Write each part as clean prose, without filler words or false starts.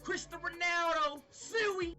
Cristiano Ronaldo, Suey.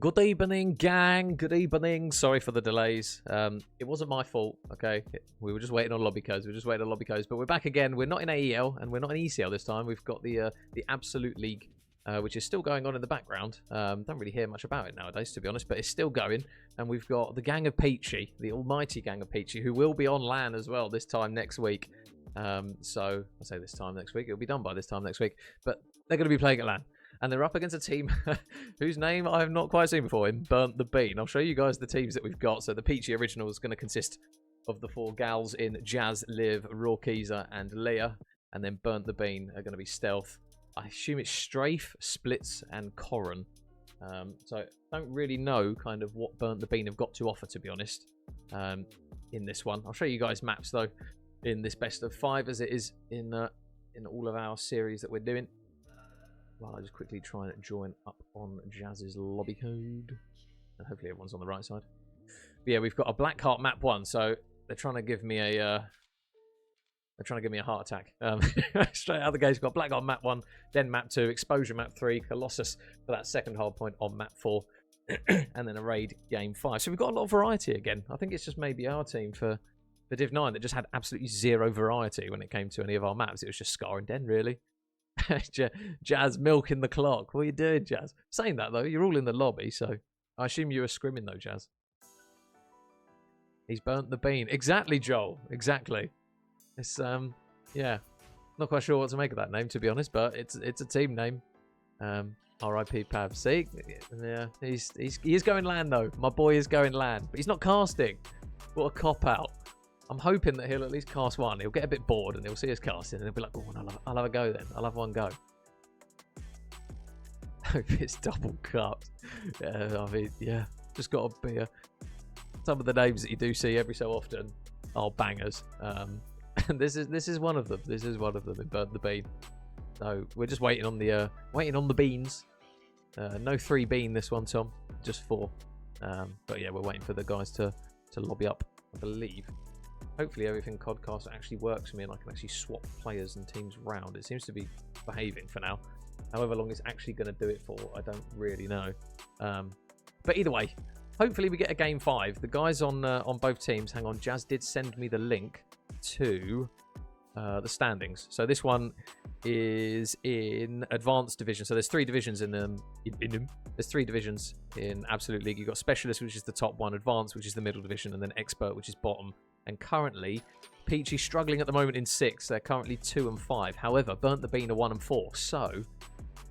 Good evening, gang. Good evening. Sorry for the delays. It wasn't my fault, okay? We were just waiting on lobby codes. But we're back again. We're not in AEL, and we're not in ECL this time. We've got the Absolute League, which is still going on in the background. Don't really hear much about it nowadays, to be honest, but it's still going. And we've got the gang of Peachy, the almighty gang of Peachy, who will be on LAN as well this time next week. So, I say this time next week. It'll be done by this time next week. But they're going to be playing at LAN. And they're up against a team whose name I have not quite seen before in Burnt the Bean. I'll show you guys the teams that we've got. So the Peachy original is going to consist of the 4 gals in Jazz, Liv, Rawkeezer, and Leah. And then Burnt the Bean are going to be Stealth. I assume it's Strafe, Splits, and Corran. So I don't really know kind of what Burnt the Bean have got to offer, to be honest, in this one. I'll show you guys maps, though, in this best of 5, as it is in all of our series that we're doing. Well, I'll just quickly try and join up on Jazz's lobby code. And hopefully everyone's on the right side. But yeah, we've got a Blackheart map 1, so they're trying to give me a heart attack. Straight out of the gate, we've got Blackheart map 1, then map 2, Exposure map 3, Colossus for that second hard point on map 4, and then a raid game 5. So we've got a lot of variety again. I think it's just maybe our team for Div 9 that just had absolutely zero variety when it came to any of our maps. It was just Scar and Den, really. Jazz milking the clock. What are you doing, Jazz? Saying that, though, you're all in the lobby, so I assume you were scrimming, though, Jazz. He's burnt the bean. Exactly, Joel. Exactly. It's, yeah. Not quite sure what to make of that name, to be honest, but it's a team name. R.I.P. Pav. See? Yeah, he is going LAN, though. My boy is going LAN, but he's not casting. What a cop-out. I'm hoping that he'll at least cast one. He'll get a bit bored and he'll see us casting and he'll be like, oh, I'll have a go then. I'll have one go. Hope it's double cut. Yeah, I mean, yeah. Just got to be some of the names that you do see every so often are bangers. And this is one of them. This is one of them in Burnt the Bean. So we're just waiting on the beans. No 3 bean this one, Tom. Just 4. But yeah, we're waiting for the guys to lobby up, I believe. Hopefully everything Codcast actually works for me and I can actually swap players and teams round. It seems to be behaving for now. However long it's actually going to do it for, I don't really know. But either way, hopefully we get a game 5. The guys on both teams, hang on, Jazz did send me the link to the standings. So this one is in Advanced Division. So there's 3 divisions in them. There's 3 divisions in Absolute League. You've got Specialist, which is the top one, Advanced, which is the middle division, and then Expert, which is bottom. And currently, Peachy's struggling at the moment in 6. They're currently 2 and 5. However, Burnt the Bean are 1 and 4. So,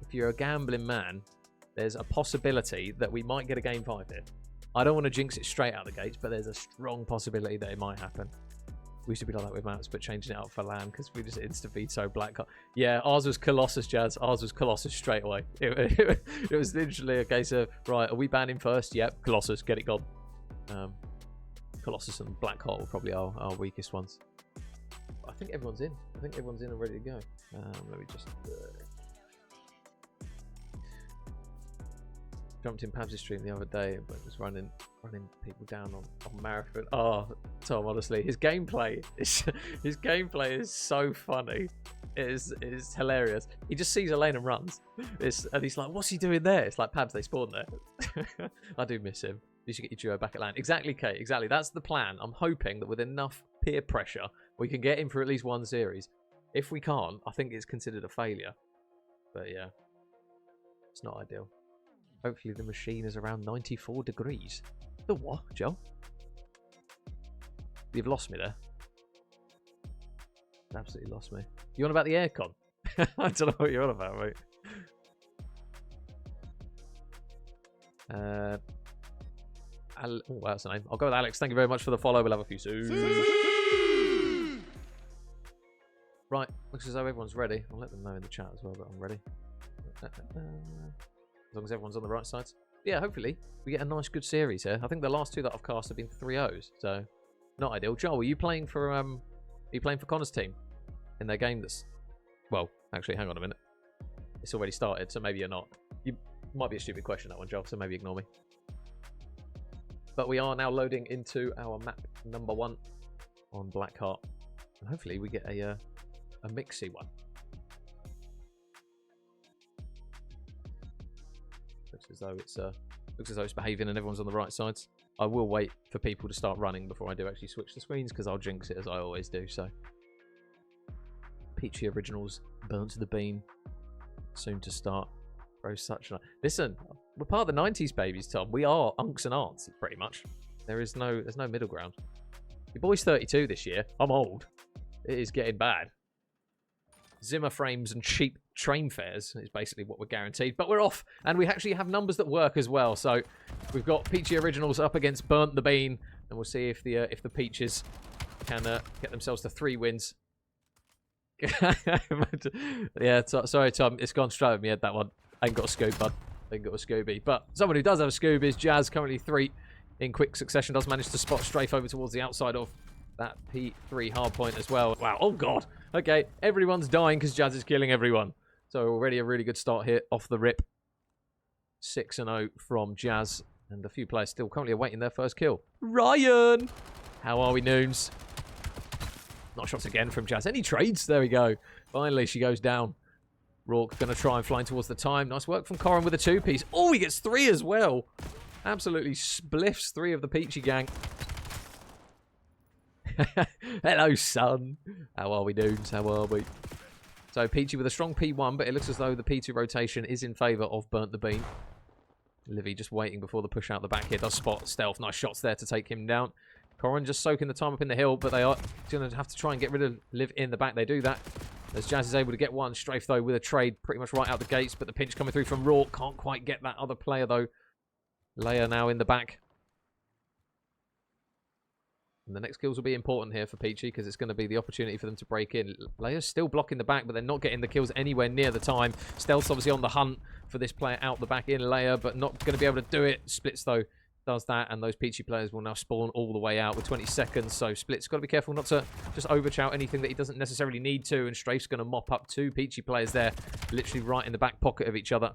if you're a gambling man, there's a possibility that we might get a game 5 here. I don't want to jinx it straight out the gates, but there's a strong possibility that it might happen. We used to be like that with maps, but changing it up for LAN because we just insta-veto black. Yeah, ours was Colossus, Jazz. Ours was Colossus straight away. It was literally a case of, right, are we banning first? Yep, Colossus, get it gone. Colossus and Blackheart were probably our weakest ones. I think everyone's in. I think everyone's in and ready to go. Let me just... Jumped in Pabs' stream the other day, but was running people down on Marathon. Oh, Tom, honestly, his gameplay is so funny. It is hilarious. He just sees a lane and runs. And he's like, what's he doing there? It's like, Pabs, they spawned there. I do miss him. You should get your duo back at LAN. Exactly, Kate. Exactly. That's the plan. I'm hoping that with enough peer pressure, we can get him for at least one series. If we can't, I think it's considered a failure. But yeah, it's not ideal. Hopefully the machine is around 94 degrees. The what, Joe? You've lost me there. Absolutely lost me. You on about the aircon? I don't know what you're on about, mate. Oh, that's the name. I'll go with Alex. Thank you very much for the follow. We'll have a few soon. Right, looks as though everyone's ready. I'll let them know in the chat as well that I'm ready. As long as everyone's on the right sides. Yeah, hopefully we get a nice, good series here. I think the last 2 that I've cast have been 3-0s, so not ideal. Joel, are you playing for Connor's team in their game? That's well, actually, hang on a minute. It's already started, so maybe you're not. You might be a stupid question, that one, Joel. So maybe ignore me. But we are now loading into our map number 1 on Blackheart, and hopefully we get a mixy one. Looks as though it's Looks as though it's behaving and everyone's on the right sides. I will wait for people to start running before I do actually switch the screens, because I'll jinx it as I always do. So, Peachy Originals, Burnt to the Bean, soon to start. Bro, such a... Listen, we're part of the 90s babies, Tom. We are unks and aunts, pretty much. There's no middle ground. Your boy's 32 this year. I'm old. It is getting bad. Zimmer frames and cheap train fares is basically what we're guaranteed. But we're off, and we actually have numbers that work as well. So we've got Peachy Originals up against Burnt the Bean, and we'll see if the Peaches can get themselves to 3 wins. Yeah, sorry, Tom. It's gone straight over my head, that one. I ain't got a scoop, bud. I ain't got a Scooby. But someone who does have a Scoob is Jazz, currently 3 in quick succession. Does manage to spot strafe over towards the outside of that P3 hard point as well. Wow, oh god. Okay, everyone's dying because Jazz is killing everyone. So already a really good start here off the rip. 6-0 from Jazz. And a few players still currently awaiting their first kill. Ryan! How are we, Noons? Not shots again from Jazz. Any trades? There we go. Finally, she goes down. Rourke going to try and fly towards the time. Nice work from Corin with a 2-piece. Oh, he gets 3 as well. Absolutely spliffs 3 of the Peachy gang. Hello, son. How are we, dudes? How are we? So, Peachy with a strong P1, but it looks as though the P2 rotation is in favour of Burnt the Bean. Livy just waiting before the push out the back here. Does spot Stealth. Nice shots there to take him down. Corin just soaking the time up in the hill, but they are going to have to try and get rid of Liv in the back. They do that. As Jazz is able to get one strafe, though, with a trade pretty much right out the gates, but the pinch coming through from Rourke. Can't quite get that other player, though. Leia now in the back. And the next kills will be important here for Peachy, because it's going to be the opportunity for them to break in. Leia's still blocking the back, but they're not getting the kills anywhere near the time. Stealth's obviously on the hunt for this player out the back in Leia, but not going to be able to do it. Splits, though, does that, and those Peachy players will now spawn all the way out with 20 seconds. So Split's got to be careful not to just overchow anything that he doesn't necessarily need to, and Strafe's going to mop up 2 Peachy players there, literally right in the back pocket of each other.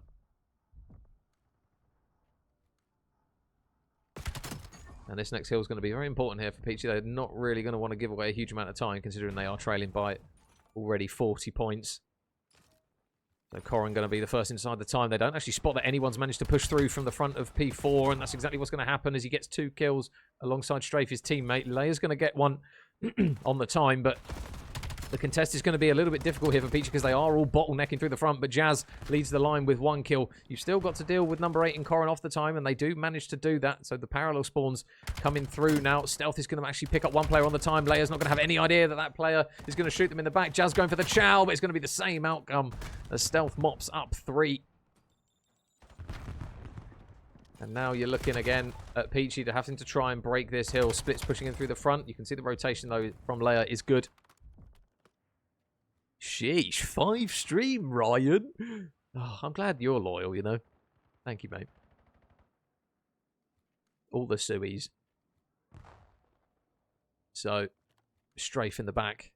And this next hill is going to be very important here for Peachy. They're not really going to want to give away a huge amount of time, considering they are trailing by already 40 points. So Corin going to be the first inside the time. They don't actually spot that anyone's managed to push through from the front of P4, and that's exactly what's going to happen as he gets 2 kills alongside Strafe, his teammate. Leia's going to get one on the time, but the contest is going to be a little bit difficult here for Peachy because they are all bottlenecking through the front, but Jazz leads the line with 1 kill. You've still got to deal with number 8 and Corin off the time, and they do manage to do that. So the parallel spawns coming through now. Stealth is going to actually pick up 1 player on the time. Leia's not going to have any idea that that player is going to shoot them in the back. Jazz going for the chow, but it's going to be the same outcome as Stealth mops up 3. And now you're looking again at Peachy to having to try and break this hill. Splits pushing in through the front. You can see the rotation, though, from Leia is good. Sheesh, 5 stream, Ryan. Oh, I'm glad you're loyal, you know. Thank you, mate. All the suies. So, Strafe in the back.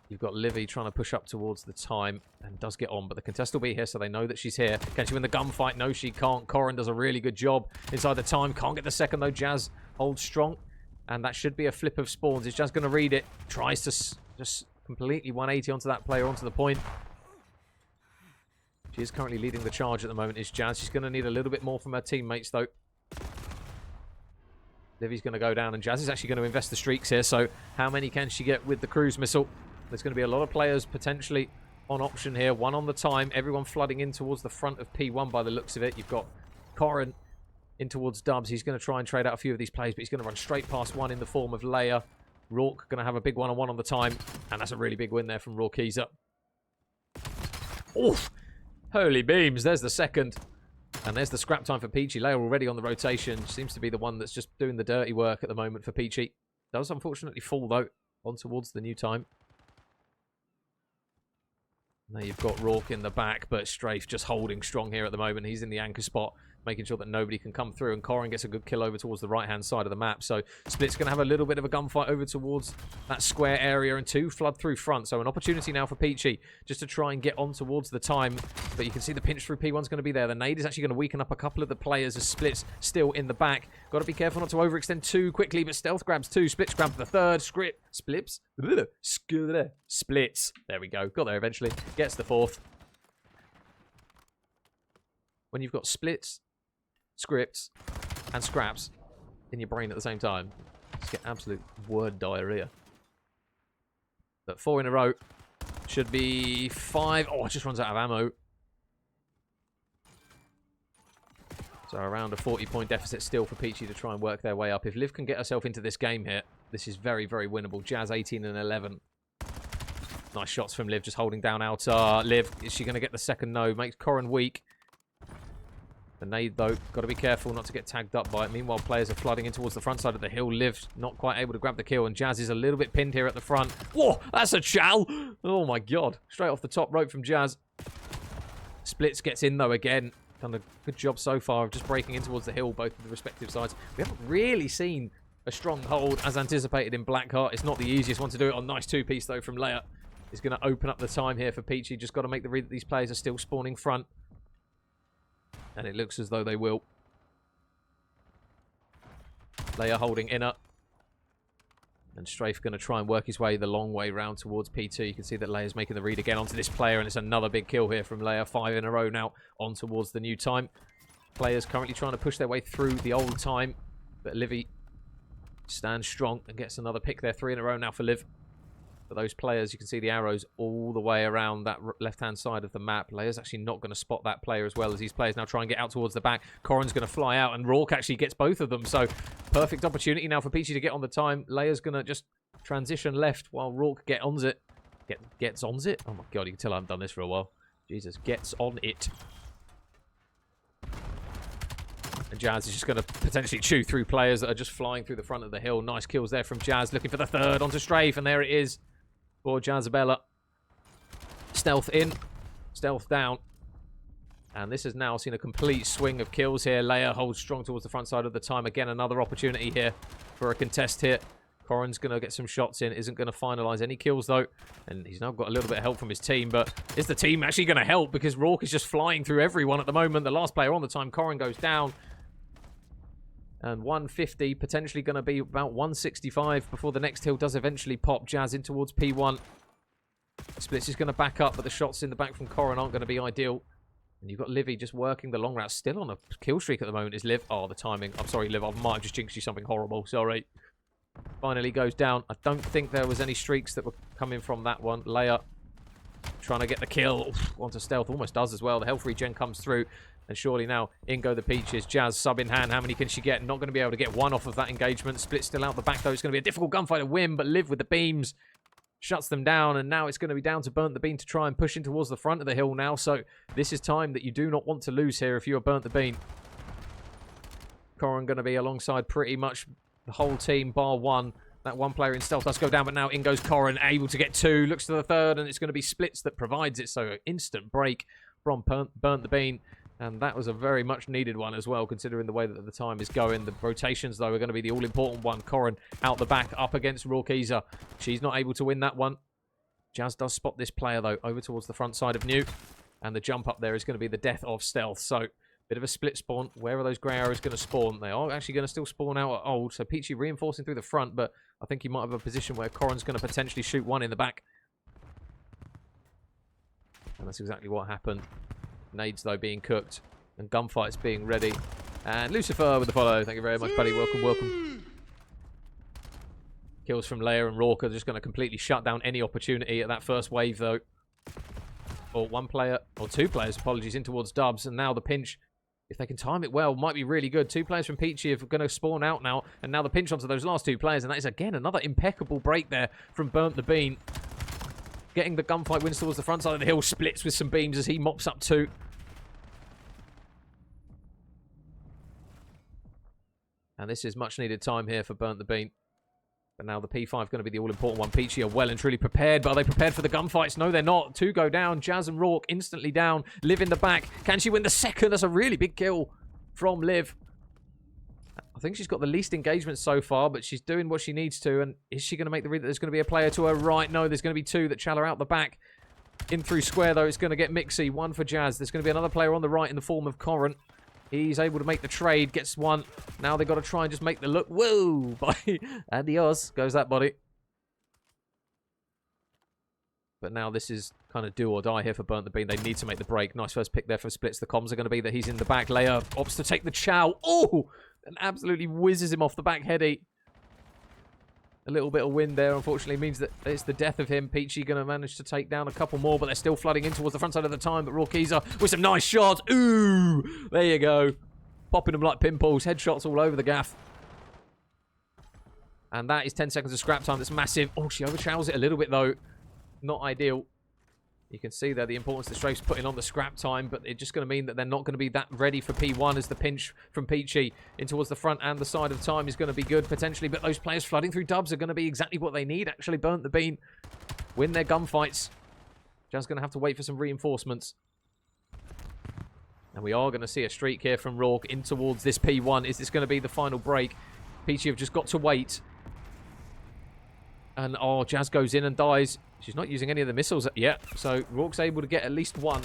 You've got Livy trying to push up towards the time and does get on, but the contest will be here, so they know that she's here. Can she win the gunfight? No, she can't. Corin does a really good job inside the time. Can't get the second, though. Jazz holds strong, and that should be a flip of spawns. Is Jazz going to read it? Tries to just completely 180 onto that player, onto the point. She is currently leading the charge at the moment, is Jazz. She's going to need a little bit more from her teammates, though. Livy's going to go down, and Jazz is actually going to invest the streaks here, so how many can she get with the cruise missile? There's going to be a lot of players potentially on option here. 1 on the time. Everyone flooding in towards the front of P1 by the looks of it. You've got Corin in towards Dubs. He's going to try and trade out a few of these plays, but he's going to run straight past 1 in the form of Leia. Rourke going to have a big 1-on-1 on the time, and that's a really big win there from Rourkeza. Oof! Holy beams, there's the second. And there's the scrap time for Peachy. Leia already on the rotation. Seems to be the one that's just doing the dirty work at the moment for Peachy. Does unfortunately fall, though, on towards the new time. Now you've got Rourke in the back, but Strafe just holding strong here at the moment. He's in the anchor spot, making sure that nobody can come through, and Corin gets a good kill over towards the right-hand side of the map. So Split's going to have a little bit of a gunfight over towards that square area, and 2 flood through front. So an opportunity now for Peachy just to try and get on towards the time, but you can see the pinch through P1's going to be there. The nade is actually going to weaken up a couple of the players as Split's still in the back. Got to be careful not to overextend too quickly, but Stealth grabs 2, Splits grabs the 3rd, Splits. Splits. There we go. Got there eventually. Gets the 4th. when you've got splits, scripts, and scraps in your brain at the same time. Just get absolute word diarrhea. But 4 in a row. Should be 5. Oh, it just runs out of ammo. So around a 40-point deficit still for Peachy to try and work their way up. If Liv can get herself into this game here, this is very, very winnable. Jazz 18 and 11. Nice shots from Liv, just holding down Altar. Liv, is she going to get the second? No. Makes Corin weak. The nade, though, got to be careful not to get tagged up by it. Meanwhile, players are flooding in towards the front side of the hill. Liv not quite able to grab the kill, and Jazz is a little bit pinned here at the front. Whoa, that's a chal! Oh, my God. Straight off the top rope from Jazz. Splits gets in, though, again. Done a good job so far of just breaking in towards the hill, both of the respective sides. We haven't really seen a strong hold as anticipated in Blackheart. It's not the easiest one to do it on. Nice two-piece, though, from Leia. Is going to open up the time here for Peachy. Just got to make the read that these players are still spawning front. And it looks as though they will. Leia holding inner. And Strafe going to try and work his way the long way round towards P2. You can see that Leia's making the read again onto this player. And it's another big kill here from Leia. 5 in a row now on towards the new time. Players currently trying to push their way through the old time. But Livy stands strong and gets another pick there. 3 in a row now for Liv. For those players, you can see the arrows all the way around that left-hand side of the map. Leia's actually not going to spot that player as well as these players now try and get out towards the back. Corin's going to fly out, and Rourke actually gets both of them. So, perfect opportunity now for Peachy to get on the time. Leia's going to just transition left while Rourke gets on it. Gets on it? Oh my God, you can tell I haven't done this for a while. Jesus, gets on it. And Jazz is just going to potentially chew through players that are just flying through the front of the hill. Nice kills there from Jazz, looking for the third onto Strafe, and there it is. For Jazzabella. Stealth in. Stealth down. And this has now seen a complete swing of kills here. Leia holds strong towards the front side of the time. Again, another opportunity here for a contest here. Corin's going to get some shots in. Isn't going to finalise any kills, though. And he's now got a little bit of help from his team. But is the team actually going to help? Because Rourke is just flying through everyone at the moment. The last player on the time, Corin, goes down. And 150, potentially going to be about 165 before the next hill does eventually pop. Jazz in towards P1. Splits is going to back up, but the shots in the back from Corin aren't going to be ideal. And you've got Livy just working the long route. Still on a kill streak at the moment is Liv. Oh, the timing. I'm sorry, Liv. I might have just jinxed you something horrible. Sorry. Finally goes down. I don't think there was any streaks that were coming from that one. Leia trying to get the kill. Oof, onto stealth. Almost does as well. The health regen comes through. And surely now, in go the Peaches. Jazz sub in hand. How many can she get? Not going to be able to get one off of that engagement. Split still out the back, though. It's going to be a difficult gunfight to win, but Liv with the beams shuts them down. And now it's going to be down to Burnt the Bean to try and push in towards the front of the hill now. So this is time that you do not want to lose here if you're Burnt the Bean. Corin going to be alongside pretty much the whole team, bar one. That one player in stealth does go down, but now in goes Corin, able to get 2. Looks to the third, and it's going to be Splits that provides it. So instant break from Burnt the Bean. And that was a very much needed one as well, considering the way that the time is going. The rotations, though, are going to be the all-important one. Corin out the back, up against Rourkeza. She's not able to win that one. Jazz does spot this player, though, over towards the front side of New. And the jump up there is going to be the death of stealth. So, bit of a split spawn. Where are those grey arrows going to spawn? They are actually going to still spawn out at old. So, Peachy reinforcing through the front, but I think he might have a position where Corin's going to potentially shoot one in the back. And that's exactly what happened. Nades, though, being cooked. And gunfights being ready. And Lucifer with the follow. Thank you very much, buddy. Welcome, welcome. Kills from Leia and Rourke are just going to completely shut down any opportunity at that first wave, though. Or one player, or 2 players, apologies, in towards Dubs. And now the pinch, if they can time it well, might be really good. 2 players from Peachy are going to spawn out now. And now the pinch onto those last 2 players. And that is, again, another impeccable break there from Burnt the Bean. Getting the gunfight wins towards the front side of the hill. Splits with some beams as he mops up 2. And this is much needed time here for Burnt the Bean. But now the P5 going to be the all-important one. Peachy are well and truly prepared. But are they prepared for the gunfights? No, they're not. 2 go down. Jazz and Rourke instantly down. Liv in the back. Can she win the second? That's a really big kill from Liv. I think she's got the least engagement so far, but she's doing what she needs to. And is she going to make the read that there's going to be a player to her right? No, there's going to be 2 that chal her out the back. In through square, though, it's going to get Mixie. 1 for Jazz. There's going to be another player on the right in the form of Corin. He's able to make the trade, gets 1. Now they've got to try and just make the look. Whoa! Adios goes that body. But now this is kind of do or die here for Burnt the Bean. They need to make the break. Nice first pick there for Splits. The comms are going to be that he's in the back. Leia opts to take the chow. Oh! And absolutely whizzes him off the back heady. A little bit of wind there, unfortunately, means that it's the death of him. Peachy going to manage to take down a couple more, but they're still flooding in towards the front side of the time. But Rorkiza with some nice shots. Ooh! There you go. Popping them like pinballs. Headshots all over the gaff. And that is 10 seconds of scrap time. That's massive. Oh, she overshows it a little bit, though. Not ideal. You can see there the importance that Strafe's putting on the scrap time, but it's just going to mean that they're not going to be that ready for P1 as the pinch from Peachy in towards the front and the side of time is going to be good, potentially. But those players flooding through dubs are going to be exactly what they need. Actually, Burnt the Bean win their gunfights. Just going to have to wait for some reinforcements. And we are going to see a streak here from Rourke in towards this P1. Is this going to be the final break? Peachy have just got to wait. And, oh, Jazz goes in and dies. She's not using any of the missiles yet, so Rourke's able to get at least one.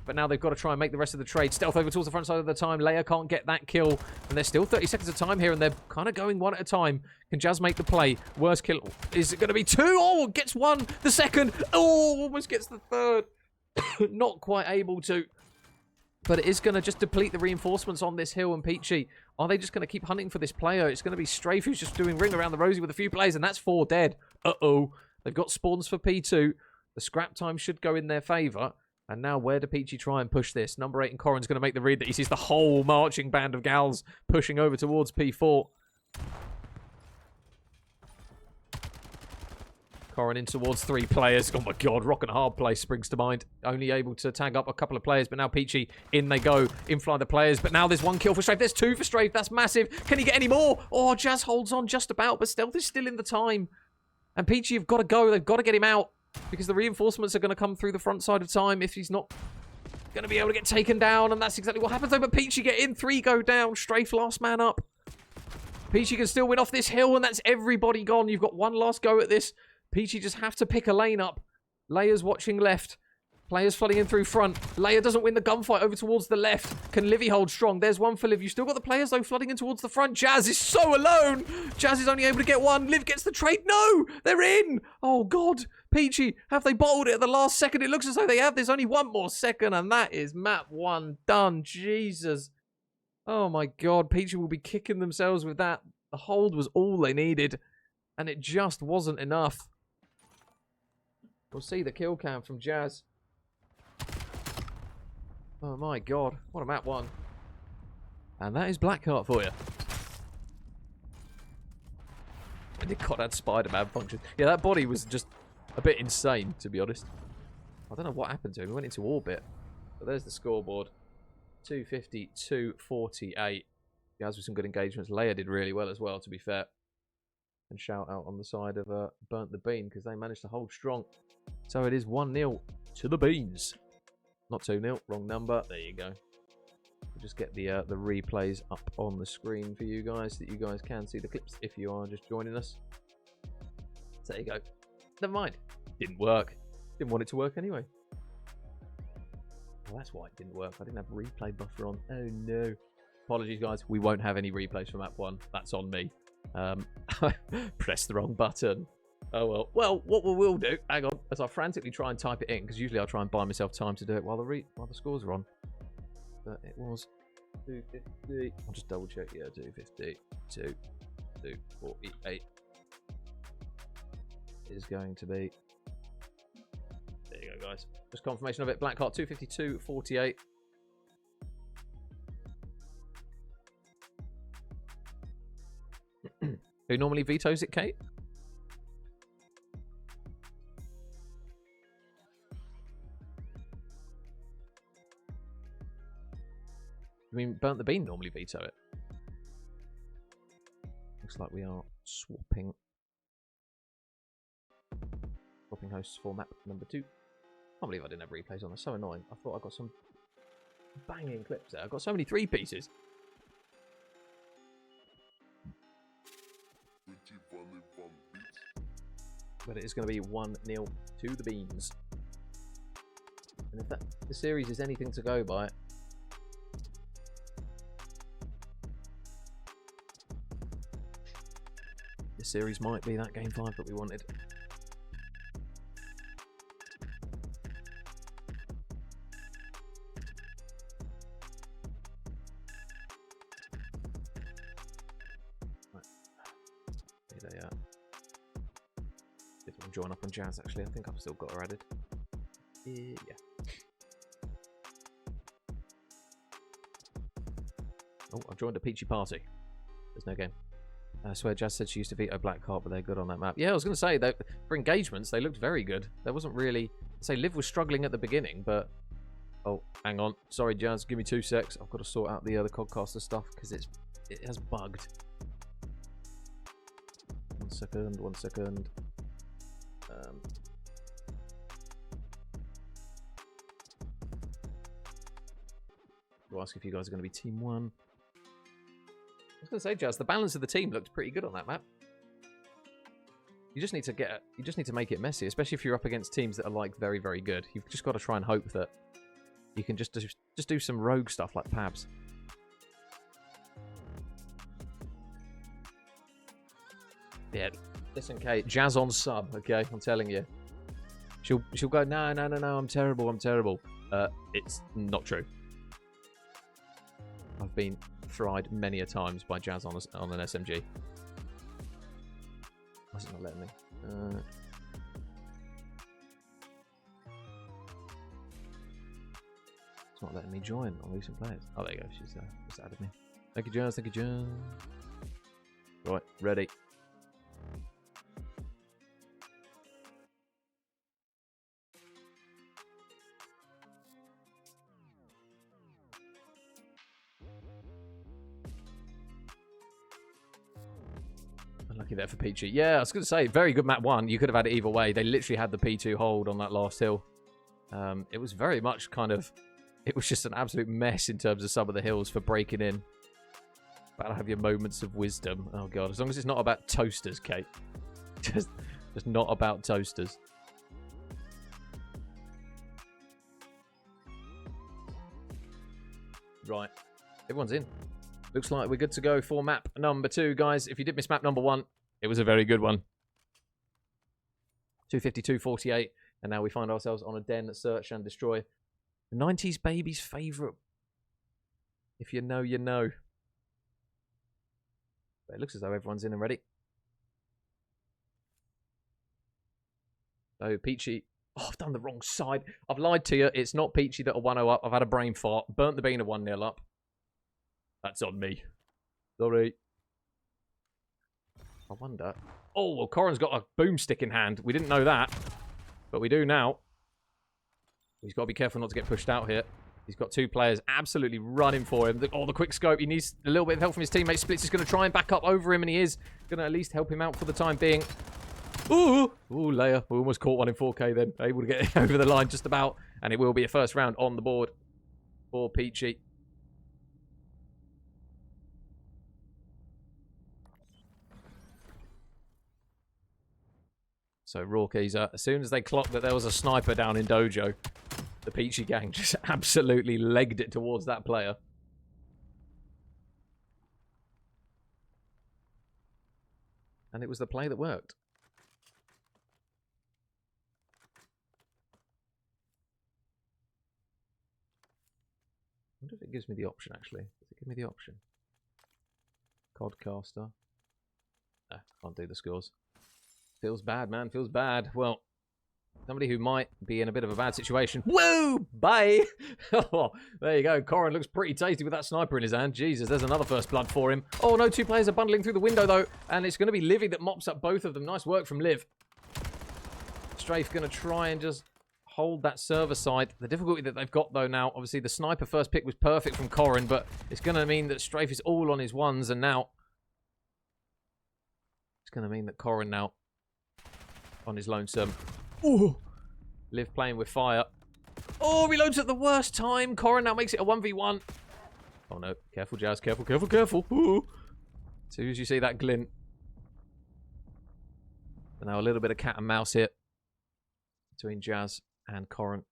But now they've got to try and make the rest of the trade. Stealth over towards the front side of the time. Leia can't get that kill. And there's still 30 seconds of time here, and they're kind of going one at a time. Can Jazz make the play? Worst kill. Is it going to be two? Oh, gets one. The second. Oh, almost gets the third. Not quite able to. But it is going to just deplete the reinforcements on this hill. And Peachy, are they just going to keep hunting for this player? It's going to be Strafe who's just doing ring around the rosy with a few players, and that's 4 dead. Uh-oh. They've got spawns for P2. The scrap time should go in their favour. And now where do Peachy try and push this? Number 8 and Corin's going to make the read that he sees the whole marching band of gals pushing over towards P4. Corin in towards 3 players. Oh my god, rock and hard play springs to mind. Only able to tag up a couple of players, but now Peachy, in they go. In fly the players, but now there's 1 kill for Strafe. There's 2 for Strafe. That's massive. Can he get any more? Oh, Jazz holds on just about, but Stealth is still in the time. And Peachy have got to go. They've got to get him out because the reinforcements are going to come through the front side of time if he's not going to be able to get taken down. And that's exactly what happens though. But Peachy get in. 3 go down. Strafe last man up. Peachy can still win off this hill, and that's everybody gone. You've got 1 last go at this. Peachy just have to pick a lane up. Leia's watching left. Players flooding in through front. Leia doesn't win the gunfight over towards the left. Can Livy hold strong? There's 1 for Liv. You still got the players, though, flooding in towards the front. Jazz is so alone. Jazz is only able to get 1. Liv gets the trade. No! They're in! Oh, God. Peachy, have they bottled it at the last second? It looks as though they have. There's only 1 more second, and that is map 1 done. Jesus. Oh, my God. Peachy will be kicking themselves with that. The hold was all they needed, and it just wasn't enough. We'll see the kill cam from Jazz. Oh my god, what a map 1. And that is Blackheart for you. And it got that Spider-Man function. Yeah, that body was just a bit insane, to be honest. I don't know what happened to him. He went into orbit. But there's the scoreboard. 250, 248. Jazz with some good engagements. Leia did really well as well, to be fair. And shout out on the side of Burnt the Bean, because they managed to hold strong. So it is 1-0 to the Beans. Not 2-0, wrong number. There you go. We'll just get the replays up on the screen for you guys, so that you guys can see the clips if you are just joining us. So there you go. Never mind. Didn't work. Didn't want it to work anyway. Well, that's why it didn't work. I didn't have replay buffer on. Oh no. Apologies, guys. We won't have any replays from map 1. That's on me. Press the wrong button. Oh well. Well, what we will do, hang on, as I frantically try and type it in, because usually I try and buy myself time to do it while the scores are on. But it was 250. I'll just double check. Yeah, 250. 248 is going to be. There you go, guys. Just confirmation of it. Blackheart 252.48. Who normally vetoes it, Kate? I mean, Burnt the Bean normally veto it. Looks like we are swapping hosts for map number 2. Can't believe I didn't have replays on. That's so annoying. I thought I got some banging clips there. I've got so many 3 pieces. But it is going to be 1-0 to the Beans. And if the series is anything to go by, this series might be that game 5 that we wanted. join up on Jazz, actually. I think I've still got her added. Yeah. Oh, I've joined a Peachy party. There's no game. I swear Jazz said she used to veto Blackheart, but they're good on that map. Yeah, I was going to say, that for engagements, they looked very good. There wasn't really... say, Liv was struggling at the beginning, but... Oh, hang on. Sorry, Jazz. Give me 2 secs. I've got to sort out the Codcaster stuff, because it has bugged. 1 second, 1 second. I'll ask if you guys are going to be Team 1. I was going to say, Jazz, the balance of the team looked pretty good on that map. You just need to make it messy, especially if you're up against teams that are like very, very good. You've just got to try and hope that you can just do some rogue stuff like Pabs. Yeah, listen, Kate, Jazz on sub, okay? I'm telling you. She'll go, no, I'm terrible, I'm terrible. It's not true. I've been fried many a times by Jazz on an SMG. Why is it not letting me? It's not letting me join on recent players. Oh, there you go. She's just added me. Thank you, Jazz. Thank you, Jazz. Right, ready. Unlucky there for Peachy. Yeah, I was going to say, very good map 1. You could have had it either way. They literally had the P2 hold on that last hill. It was very much kind of... It was just an absolute mess in terms of some of the hills for breaking in. But have your moments of wisdom. Oh, God. As long as it's not about toasters, Kate. Just not about toasters. Right. Everyone's in. Looks like we're good to go for map number 2, guys. If you did miss map number 1, it was a very good one. 252.48. And now we find ourselves on a den, search and destroy. The 90s baby's favourite. If you know, you know. But it looks as though everyone's in and ready. So, Peachy. Oh, I've done the wrong side. I've lied to you. It's not Peachy that are 1-0 up. I've had a brain fart. Burnt the bean of 1-0 up. That's on me. Sorry. I wonder. Oh, well, Corin's got a boomstick in hand. We didn't know that. But we do now. He's got to be careful not to get pushed out here. He's got 2 players absolutely running for him. Oh, the quick scope. He needs a little bit of help from his teammate. Splits is going to try and back up over him, and he is going to at least help him out for the time being. Ooh, Leia. We almost caught one in 4K then. Able to get over the line just about. And it will be a first round on the board for Peachy. So, Rawkeezer, as soon as they clocked that there was a sniper down in Dojo, the Peachy gang just absolutely legged it towards that player. And it was the play that worked. I wonder if it gives me the option, actually. Does it give me the option? Codcaster. No, can't do the scores. Feels bad, man. Feels bad. Well, somebody who might be in a bit of a bad situation. Woo! Bye! Oh, there you go. Corin looks pretty tasty with that sniper in his hand. Jesus, there's another first blood for him. Oh, no. 2 players are bundling through the window, though. And it's going to be Livy that mops up both of them. Nice work from Liv. Strafe going to try and just hold that server side. The difficulty that they've got, though, now, obviously, the sniper first pick was perfect from Corin, but it's going to mean that Strafe is all on his ones, and now it's going to mean that Corin now on his lonesome. Ooh! Liv playing with fire. Oh, reloads at the worst time. Corin now makes it a 1v1. Oh, no. Careful, Jazz. Careful, careful, careful. Ooh. As soon as you see that glint. And now a little bit of cat and mouse here between Jazz and Corin.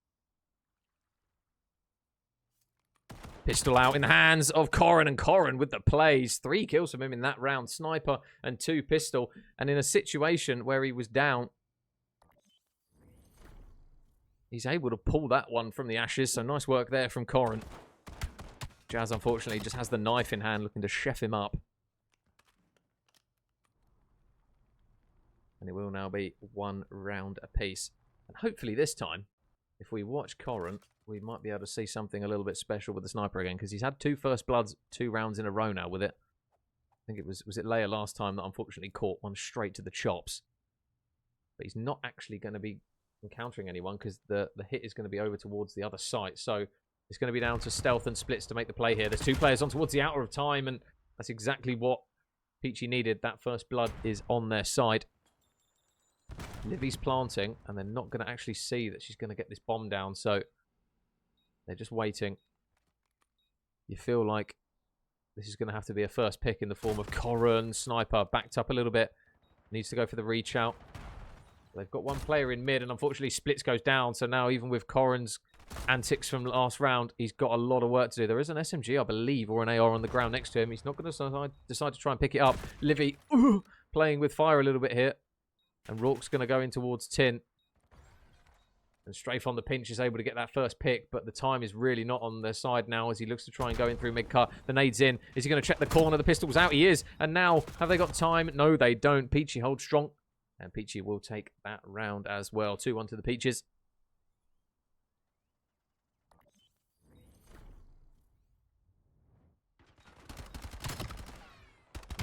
Pistol out in the hands of Corin, and Corin with the plays. 3 kills from him in that round. Sniper and 2 pistol. And in a situation where he was down, he's able to pull that one from the ashes. So nice work there from Corin. Jazz, unfortunately, just has the knife in hand looking to chef him up. And it will now be 1 round apiece. And hopefully this time, if we watch Corran, we might be able to see something a little bit special with the sniper again. Because he's had 2 first bloods, 2 rounds in a row now with it. I think it was it Leia last time that unfortunately caught one straight to the chops. But he's not actually going to be encountering anyone because the hit is going to be over towards the other site. So it's going to be down to stealth and splits to make the play here. There's 2 players on towards the outer of time, and that's exactly what Peachy needed. That first blood is on their side. Livy's planting, and they're not going to actually see that she's going to get this bomb down, so they're just waiting. You feel like this is going to have to be a first pick in the form of Corran. Sniper backed up a little bit. Needs to go for the reach out. They've got 1 player in mid, and unfortunately Splits goes down, so now even with Corran's antics from last round, he's got a lot of work to do. There is an SMG, I believe, or an AR on the ground next to him. He's not going to decide to try and pick it up. Livy playing with fire a little bit here. And Rourke's going to go in towards Tin. And Strafe on the pinch is able to get that first pick, but the time is really not on their side now as he looks to try and go in through mid-cut. The nade's in. Is he going to check the corner? The pistol's out. He is. And now, have they got time? No, they don't. Peachy holds strong. And Peachy will take that round as well. 2-1 to the Peaches.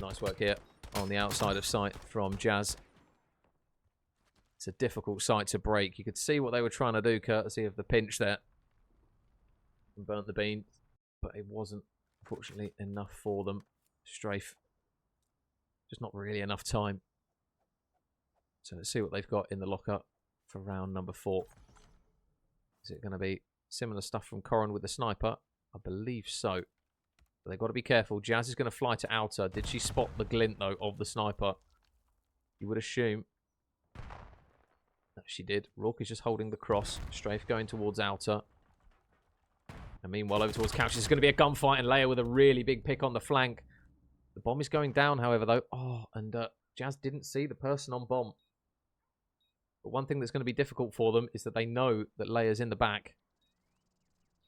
Nice work here on the outside of sight from Jazz. It's a difficult site to break. You could see what they were trying to do, courtesy of the pinch there. And burnt the beans. But it wasn't, unfortunately, enough for them. Strafe. Just not really enough time. So let's see what they've got in the lockup for round number 4. Is it going to be similar stuff from Corran with the sniper? I believe so. But they've got to be careful. Jazz is going to fly to outer. Did she spot the glint, though, of the sniper? You would assume that she did. Rourke is just holding the cross. Strafe going towards outer. And meanwhile, over towards couch. There's going to be a gunfight, and Leia with a really big pick on the flank. The bomb is going down, however, though. Oh, and Jazz didn't see the person on bomb. But one thing that's going to be difficult for them is that they know that Leia's in the back.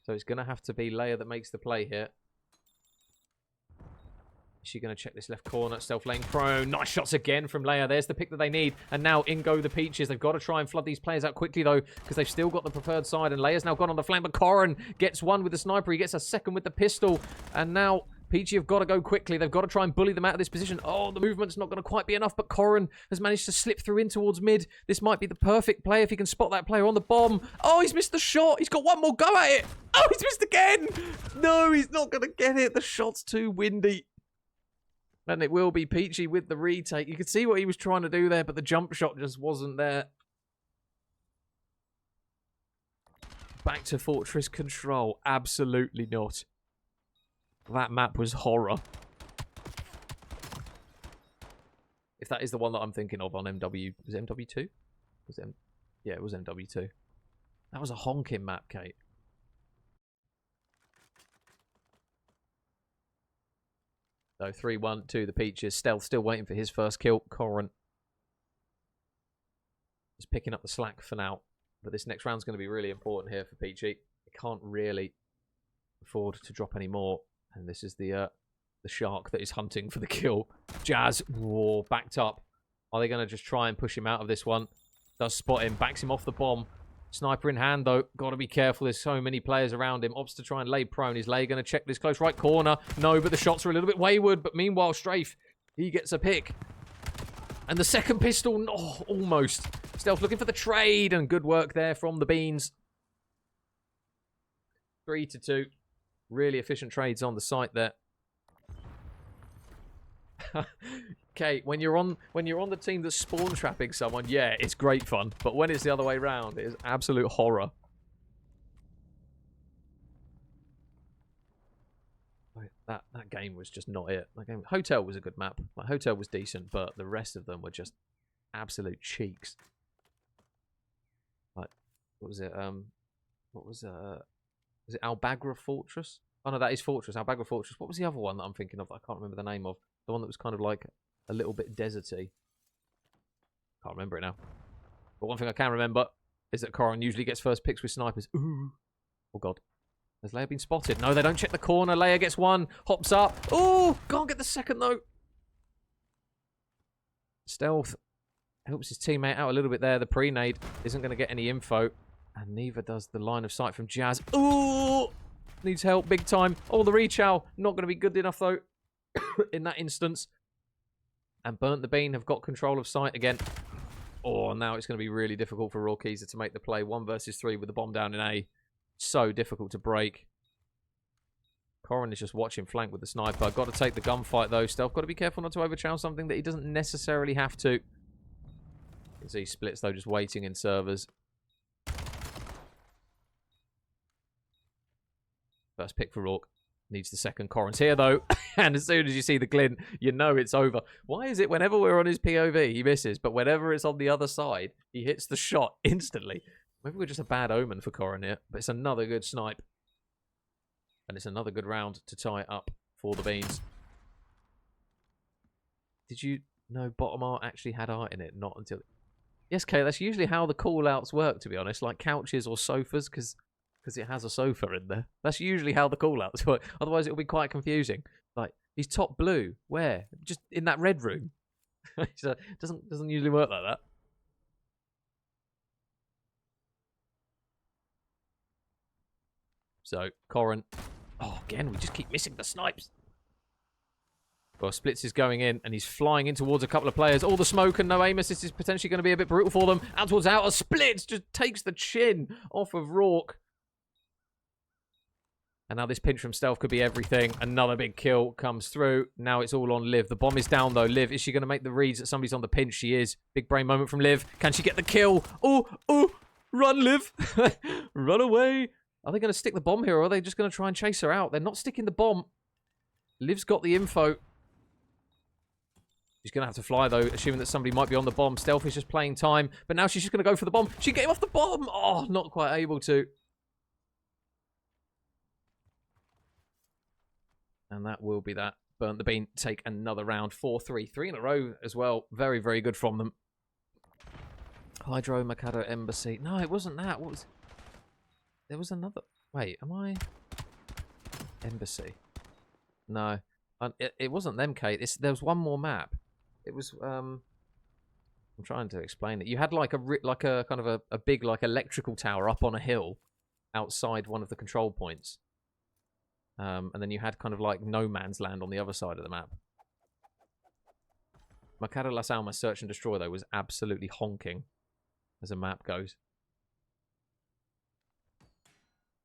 So it's going to have to be Leia that makes the play here. Is she going to check this left corner? Stealth lane prone. Nice shots again from Leia. There's the pick that they need. And now in go the Peaches. They've got to try and flood these players out quickly, though, because they've still got the preferred side. And Leia's now gone on the flank. But Corran gets 1 with the sniper. He gets a 2nd with the pistol. And now Peachy have got to go quickly. They've got to try and bully them out of this position. Oh, the movement's not going to quite be enough. But Corran has managed to slip through in towards mid. This might be the perfect play if he can spot that player on the bomb. Oh, he's missed the shot. He's got 1 more go at it. Oh, he's missed again. No, he's not going to get it. The shot's too windy. And it will be Peachy with the retake. You could see what he was trying to do there, but the jump shot just wasn't there. Back to Fortress Control. Absolutely not. That map was horror. If that is the one that I'm thinking of on MW... Was it MW2? Yeah, it was MW2. That was a honking map, Kate. So 3-1 to the Peaches. Stealth still waiting for his first kill. Corran is picking up the slack for now. But this next round's going to be really important here for Peachy. He can't really afford to drop any more. And this is the shark that is hunting for the kill. Jazz, whoa, backed up. Are they going to just try and push him out of this one? Does spot him, backs him off the bomb. Sniper in hand, though. Got to be careful. There's so many players around him. Opts to try and lay prone. Is Lay going to check this close right corner? No, but the shots are a little bit wayward. But meanwhile, Strafe, he gets a pick. And the second pistol, oh, almost. Stealth looking for the trade. And good work there from the Beans. 3-2. Really efficient trades on the site there. Okay, when you're on the team that's spawn trapping someone, yeah, it's great fun. But when it's the other way around, it is absolute horror. That game was just not it. That game, Hotel was a good map. Like, Hotel was decent, but the rest of them were just absolute cheeks. Like, what was it? Was it Albagra Fortress? Oh no, that is Fortress. Albagra Fortress. What was the other one that I'm thinking of that I can't remember the name of? The one that was kind of like a little bit deserty. Can't remember it now. But one thing I can remember is that Corran usually gets first picks with snipers. Ooh. Oh god. Has Leia been spotted? No, they don't check the corner. Leia gets 1. Hops up. Ooh. Can't get the second though. Stealth Helps his teammate out a little bit there. The pre-nade isn't going to get any info. And neither does the line of sight from Jazz. Ooh! Needs help big time. Oh, the rechow. Not going to be good enough, though, in that instance. And Burnt the Bean have got control of sight again. Oh, now it's going to be really difficult for Rawkeezer to make the play. 1 versus 3 with the bomb down in A. So difficult to break. Corrin is just watching flank with the sniper. Got to take the gunfight, though. Stealth got to be careful not to overchow something that he doesn't necessarily have to. You can see splits, though, just waiting in servers. First pick for Rourke. Needs the second. Corrin's here, though. And as soon as you see the glint, you know it's over. Why is it whenever we're on his POV, he misses, but whenever it's on the other side, he hits the shot instantly? Maybe we're just a bad omen for Corrin here, but it's another good snipe. And it's another good round to tie up for the Beans. Did you know bottom art actually had art in it? Not until... Yes, Kate, that's usually how the call-outs work, to be honest. Like couches or sofas, because it has a sofa in there. That's usually how the call-outs work. Otherwise, it'll be quite confusing. Like, he's top blue. Where? Just in that red room. So doesn't usually work like that. So, Corrin. Oh, again, we just keep missing the snipes. Well, Splits is going in, and he's flying in towards a couple of players. All the smoke and no aim assist is potentially going to be a bit brutal for them. Out towards outer. Splits just takes the chin off of Rourke. And now this pinch from Stealth could be everything. Another big kill comes through. Now it's all on Liv. The bomb is down, though. Liv, is she going to make the reads that somebody's on the pinch? She is. Big brain moment from Liv. Can she get the kill? Oh, oh, run, Liv. Run away. Are they going to stick the bomb here, or are they just going to try and chase her out? They're not sticking the bomb. Liv's got the info. She's going to have to fly, though, assuming that somebody might be on the bomb. Stealth is just playing time, but now she's just going to go for the bomb. She gave off the bomb. Oh, not quite able to. And that will be that. Burnt the Bean take another round. 4-3. 3 in a row as well. Very, very good from them. Hydro, Mikado, Embassy. No, it wasn't that. What was... There was another... Wait, am I... Embassy. No. It wasn't them, Kate. There was one more map. It was... I'm trying to explain it. You had like a kind of a big like electrical tower up on a hill outside one of the control points. And then you had kind of like no man's land on the other side of the map. Mercado Las Almas Search and Destroy, though, was absolutely honking as a map goes.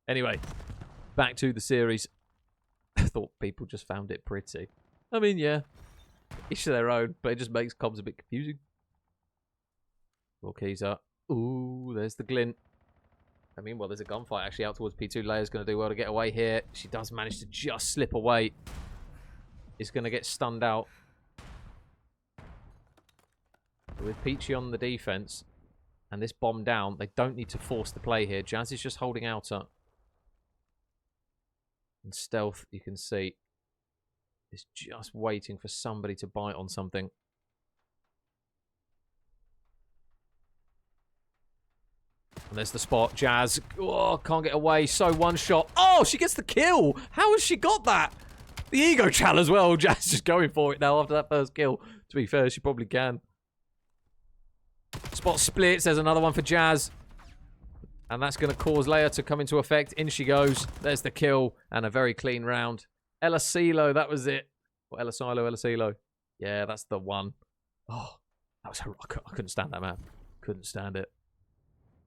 Anyway, back to the series. I thought people just found it pretty. I mean, yeah, each to their own, but it just makes comms a bit confusing. Rawkeezer. Ooh, there's the glint. I mean, well, there's a gunfight actually out towards P2. Leia's going to do well to get away here. She does manage to just slip away. Is going to get stunned out. With Peachy on the defense and this bomb down, they don't need to force the play here. Jazz is just holding outer. And Stealth, you can see, is just waiting for somebody to bite on something. And there's the spot. Jazz. Oh, can't get away. So one shot. Oh, she gets the kill. How has she got that? The ego chal as well. Jazz just going for it now after that first kill. To be fair, she probably can. Spot splits. There's another one for Jazz. And that's going to cause Leia to come into effect. In she goes. There's the kill. And a very clean round. Ella Silo, that was it. Or Ella Silo, Ella Silo. Yeah, that's the one. Oh, that was I couldn't stand that map. Couldn't stand it.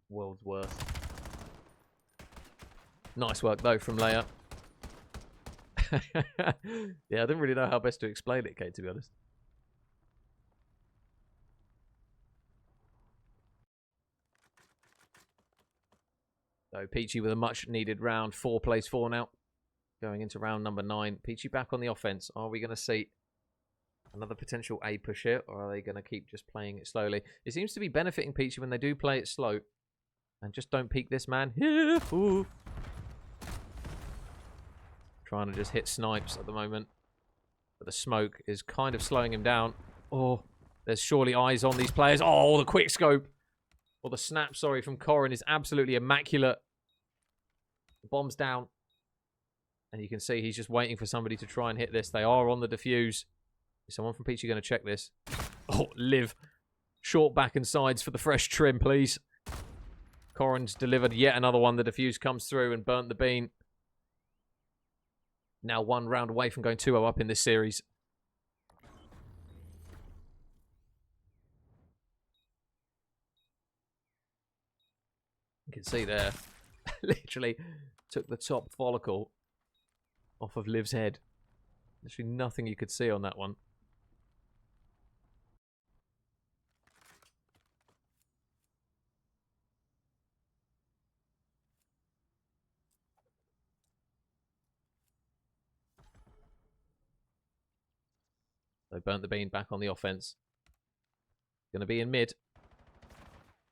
World's worst. Nice work, though, from Leia. Yeah, I didn't really know how best to explain it, Kate, to be honest. So, Peachy with a much-needed round. 4 plays 4 now. Going into round number 9. Peachy back on the offense. Are we going to see another potential A push here, or are they going to keep just playing it slowly? It seems to be benefiting Peachy when they do play it slow. And just don't peek this man. Ooh. Trying to just hit snipes at the moment. But the smoke is kind of slowing him down. Oh, there's surely eyes on these players. Oh, the quick scope. Or the snap, sorry, from Corrin is absolutely immaculate. The bomb's down. And you can see he's just waiting for somebody to try and hit this. They are on the defuse. Is someone from Peachy going to check this? Oh, Liv. Short back and sides for the fresh trim, please. Corrin's delivered yet another one. The defuse comes through and burnt the bean. Now 1 round away from going 2-0 up in this series. You can see there, literally took the top follicle off of Liv's head. Literally nothing you could see on that one. They burnt the bean back on the offense. Going to be in mid.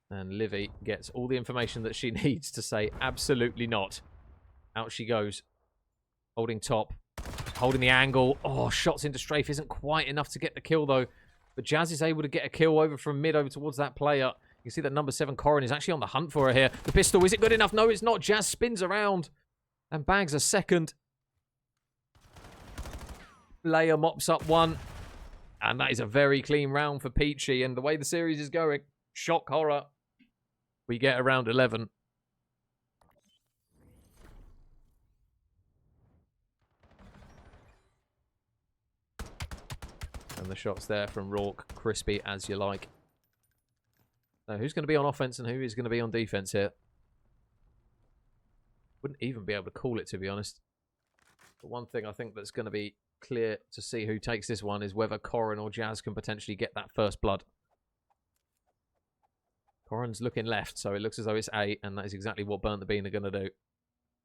And Livy gets all the information that she needs to say absolutely not. Out she goes. Holding top. Holding the angle. Oh, shots into strafe isn't quite enough to get the kill, though. But Jazz is able to get a kill over from mid over towards that player. You can see that number 7, Corrin, is actually on the hunt for her here. The pistol, is it good enough? No, it's not. Jazz spins around and bags a second. Leia mops up 1. And that is a very clean round for Peachy. And the way the series is going, shock horror. We get around 11. And the shots there from Rourke, crispy as you like. Now, who's going to be on offense and who is going to be on defense here? Wouldn't even be able to call it, to be honest. But one thing I think that's going to be clear to see who takes this one is whether Corrin or Jazz can potentially get that first blood. Corrin's looking left, so it looks as though it's A, and that is exactly what Burnt the Bean are going to do.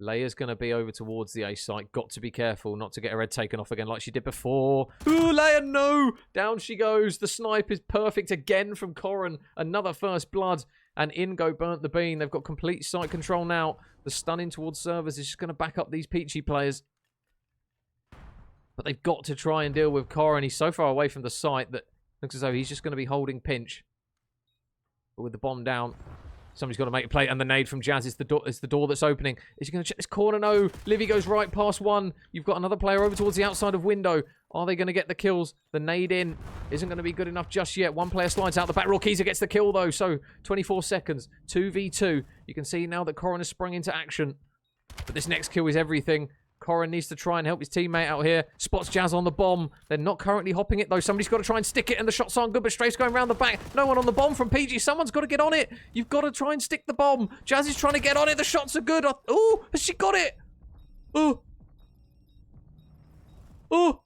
Leia's going to be over towards the A site. Got to be careful not to get her head taken off again like she did before. Ooh, Leia, no! Down she goes. The snipe is perfect again from Corrin. Another first blood, and in go Burnt the Bean. They've got complete site control now. The stunning towards servers is just going to back up these Peachy players. But they've got to try and deal with Corrin. He's so far away from the site that looks as though he's just going to be holding pinch. But with the bomb down, somebody's got to make a play. And the nade from Jazz is the door that's opening. Is he going to check this corner? No. Livy goes right past 1. You've got another player over towards the outside of window. Are they going to get the kills? The nade in isn't going to be good enough just yet. One player slides out the back. Rorkeezer gets the kill, though. So 24 seconds. 2v2. You can see now that Corrin has sprung into action. But this next kill is everything. Corrin needs to try and help his teammate out here. Spots Jazz on the bomb. They're not currently hopping it, though. Somebody's got to try and stick it, and the shots aren't good, but Strafe's going around the back. No one on the bomb from PG. Someone's got to get on it. You've got to try and stick the bomb. Jazz is trying to get on it. The shots are good. Oh, has she got it? Oh. Oh.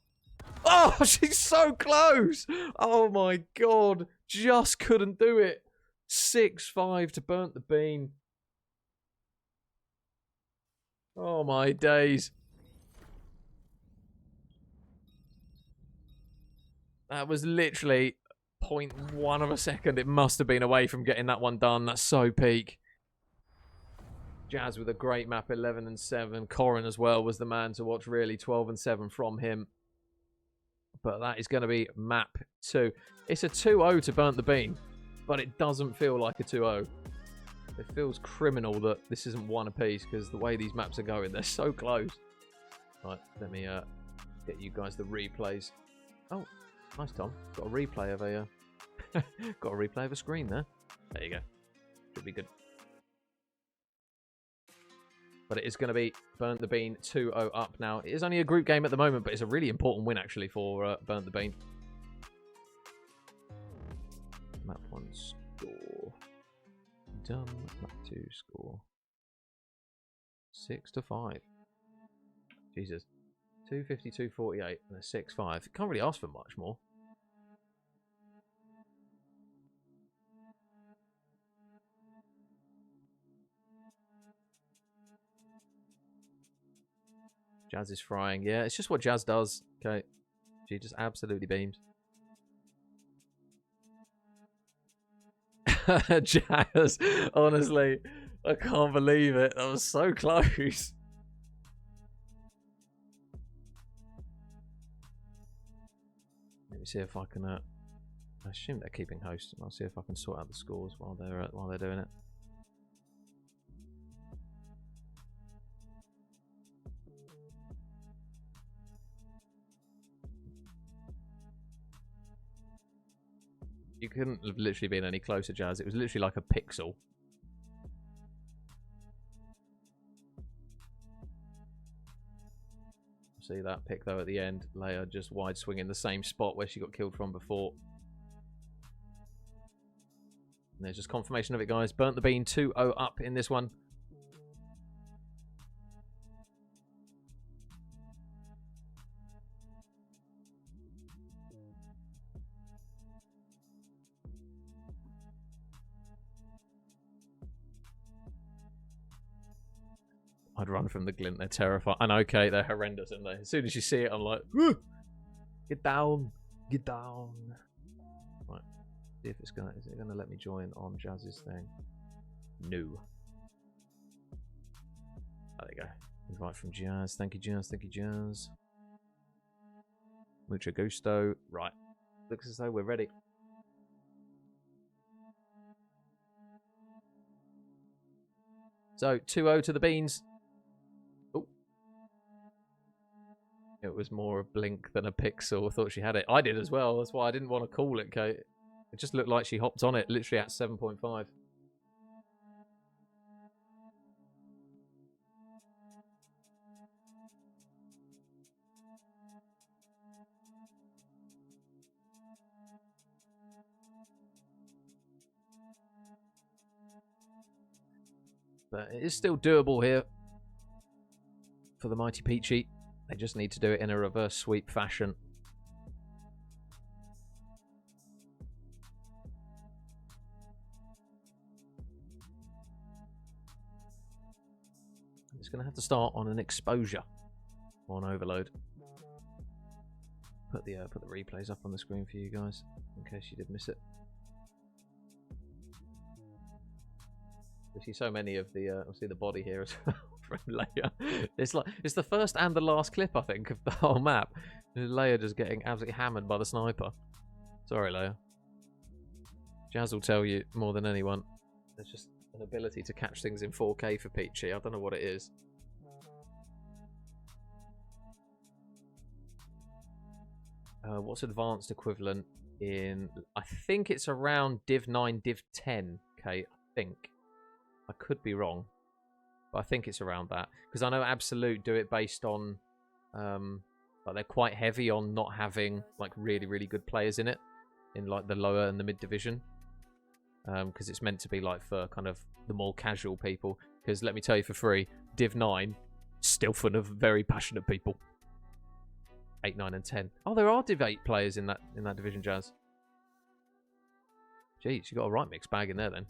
Oh, she's so close. Oh, my God. Just couldn't do it. 6-5 to Burnt the Bean. Oh, my days. That was literally 0.1 of a second. It must have been away from getting that one done. That's so peak. Jazz with a great map, 11 and 7. Corrin as well was the man to watch, really, 12 and 7 from him. But that is going to be map 2. It's a 2-0 to Burnt the Bean, but it doesn't feel like a 2-0. It feels criminal that this isn't 1 apiece because the way these maps are going, they're so close. Right, let me get you guys the replays. Oh. Nice, Tom. Got a replay of a got a replay of a screen there. There you go. Should be good. But it is going to be Burnt the Bean 2-0 up now. It is only a group game at the moment, but it's a really important win actually for Burnt the Bean. Map 1 score. Done. Map 2 score. 6-5. Jesus. 252.48 and a 6-5. Can't really ask for much more. Jazz is frying. Yeah, it's just what Jazz does. Okay. She just absolutely beams. Jazz. Honestly, I can't believe it. That was so close. Let me see if I can. I assume they're keeping host, and I'll see if I can sort out the scores while they're doing it. You couldn't have literally been any closer, Jazz. It was literally like a pixel. See that pick, though, at the end. Leia just wide swinging the same spot where she got killed from before. And there's just confirmation of it, guys. Burnt the Bean 2-0 up in this one. I'd run from the glint. They're terrifying. And okay, they're horrendous, aren't they? As soon as you see it, I'm like, woo! Get down. Get down. Right. See if it's gonna. Is it gonna let me join on Jazz's thing? No. Oh, there you go. Invite from Jazz. Thank you, Jazz. Thank you, Jazz. Mucho gusto. Right. Looks as though we're ready. So, 2-0 to the Beans. Oh. It was more a blink than a pixel. I thought she had it. I did as well. That's why I didn't want to call it, Kate. It just looked like she hopped on it, literally at 7.5. But it is still doable here for the mighty Peachy. They just need to do it in a reverse sweep fashion. It's going to have to start on an exposure on overload. Put the replays up on the screen for you guys in case you did miss it. We see so many of the I see the body here as well from Leia. It's the first and the last clip, I think, of the whole map. Leia just getting absolutely hammered by the sniper. Sorry, Leia. Jazz will tell you more than anyone. There's just an ability to catch things in 4K for Peachy. I don't know what it is. What's advanced equivalent in? I think it's around Div 9, Div 10. Okay, I think. I could be wrong, but I think it's around that because I know Absolute do it based on, like they're quite heavy on not having like really good players in it, in like the lower and the mid division, because it's meant to be like for kind of the more casual people. Because let me tell you for free, Div 9 still full of very passionate people. 8, 9, and 10. Oh, there are Div 8 players in that division, Jazz. Jeez, you got a right mixed bag in there then.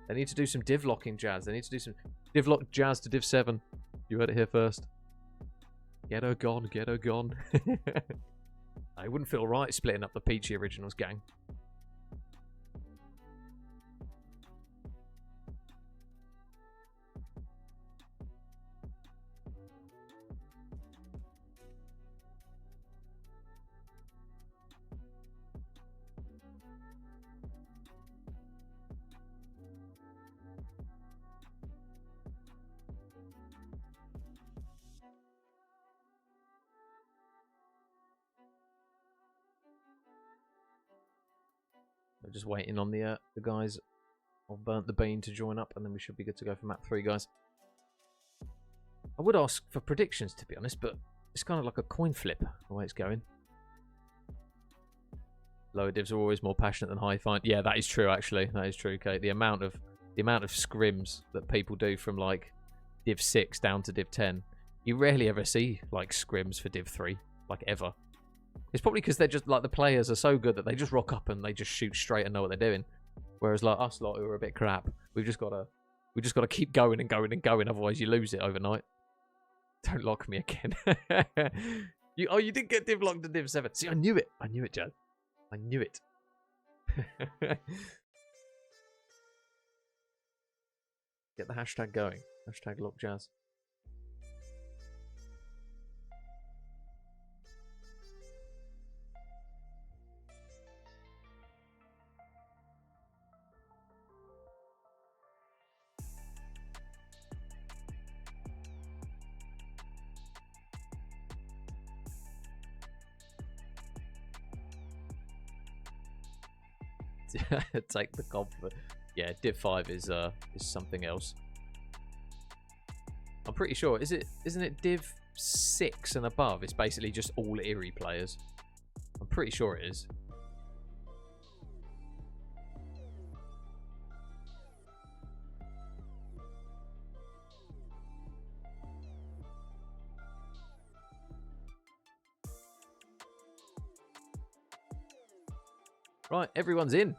They need to do some div locking, Jazz. They need to do some div lock Jazz to Div 7. You heard it here first. Get her gone, get her gone. I wouldn't feel right splitting up the Peachy Originals gang. We're just waiting on the guys of Burnt the Bean to join up, and then we should be good to go for map 3, guys. I would ask for predictions, to be honest, but it's kind of like a coin flip the way it's going. Lower divs are always more passionate than high find. Yeah, that is true, actually. That is true, Kate. The amount of scrims that people do from like Div 6 down to Div 10, you rarely ever see like scrims for Div 3, like ever. It's probably because they're just like the players are so good that they just rock up and they just shoot straight and know what they're doing. Whereas like us lot who are a bit crap, we've just got to keep going and going and going. Otherwise, you lose it overnight. Don't lock me again. You did get div locked to Div 7. See, I knew it. I knew it, Jazz. I knew it. Get the hashtag going. Hashtag lock Jazz. take the compliment. Yeah, Div 5 is something else. I'm pretty sure. Isn't it Div 6 and above? It's basically just all Eerie players. I'm pretty sure it is. Right, everyone's in.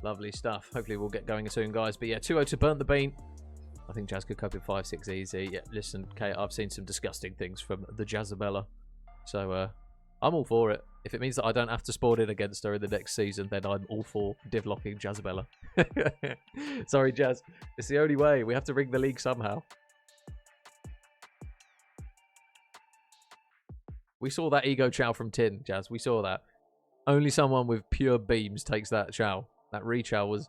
Lovely stuff. Hopefully we'll get going soon, guys. But yeah, 2-0 to Burnt the Bean. I think Jazz could cope with 5-6 easy. Yeah, listen, Kate, I've seen some disgusting things from the Jazzabella. So, I'm all for it. If it means that I don't have to spawn in against her in the next season, then I'm all for divlocking Jazzabella. Sorry, Jazz. It's the only way. We have to ring the league somehow. We saw that ego chow from Tin, Jazz. We saw that. Only someone with pure beams takes that chow. That re-chow was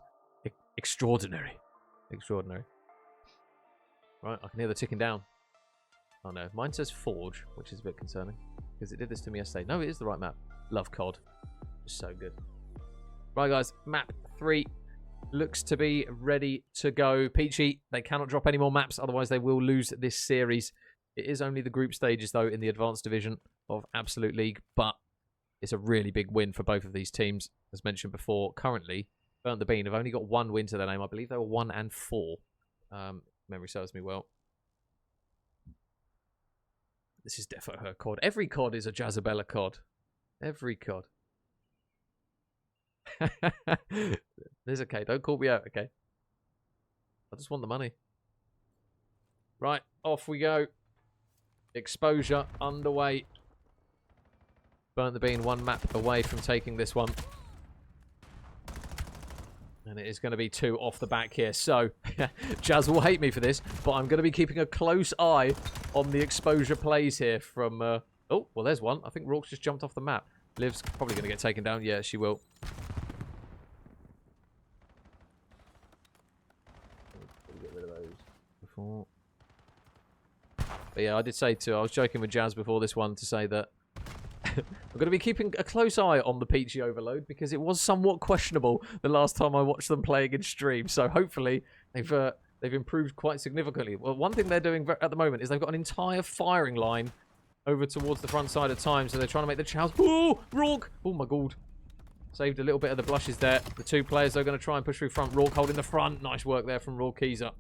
extraordinary. Extraordinary. Right, I can hear the ticking down. Oh no, mine says Forge, which is a bit concerning. Because it did this to me yesterday. No, it is the right map. Love COD. So good. Right guys, map 3 looks to be ready to go. Peachy, they cannot drop any more maps, otherwise they will lose this series. It is only the group stages though in the advanced division of Absolute League, but it's a really big win for both of these teams. As mentioned before, currently, Burnt the Bean have only got 1 win to their name. I believe they were 1 and 4. Memory serves me well. This is definitely her COD. Every COD is a Jazzabella COD. Every COD. There's okay. Don't call me out, okay? I just want the money. Right, off we go. Exposure underway. Burnt the Bean 1 map away from taking this one. And it is going to be 2 off the back here. So, Jazz will hate me for this, but I'm going to be keeping a close eye on the exposure plays here from... Oh, well, there's one. I think Rourke's just jumped off the map. Liv's probably going to get taken down. Yeah, she will. Get rid of those before. But yeah, I did say I was joking with Jazz before this one to say that I'm going to be keeping a close eye on the Peachy overload because it was somewhat questionable the last time I watched them playing in stream. So hopefully they've improved quite significantly. Well, one thing they're doing at the moment is they've got an entire firing line over towards the front side of time. So they're trying to make the chows. Oh, Rourke! Oh my god. Saved a little bit of the blushes there. The 2 players are going to try and push through front. Rourke holding the front. Nice work there from Rourke Keezer.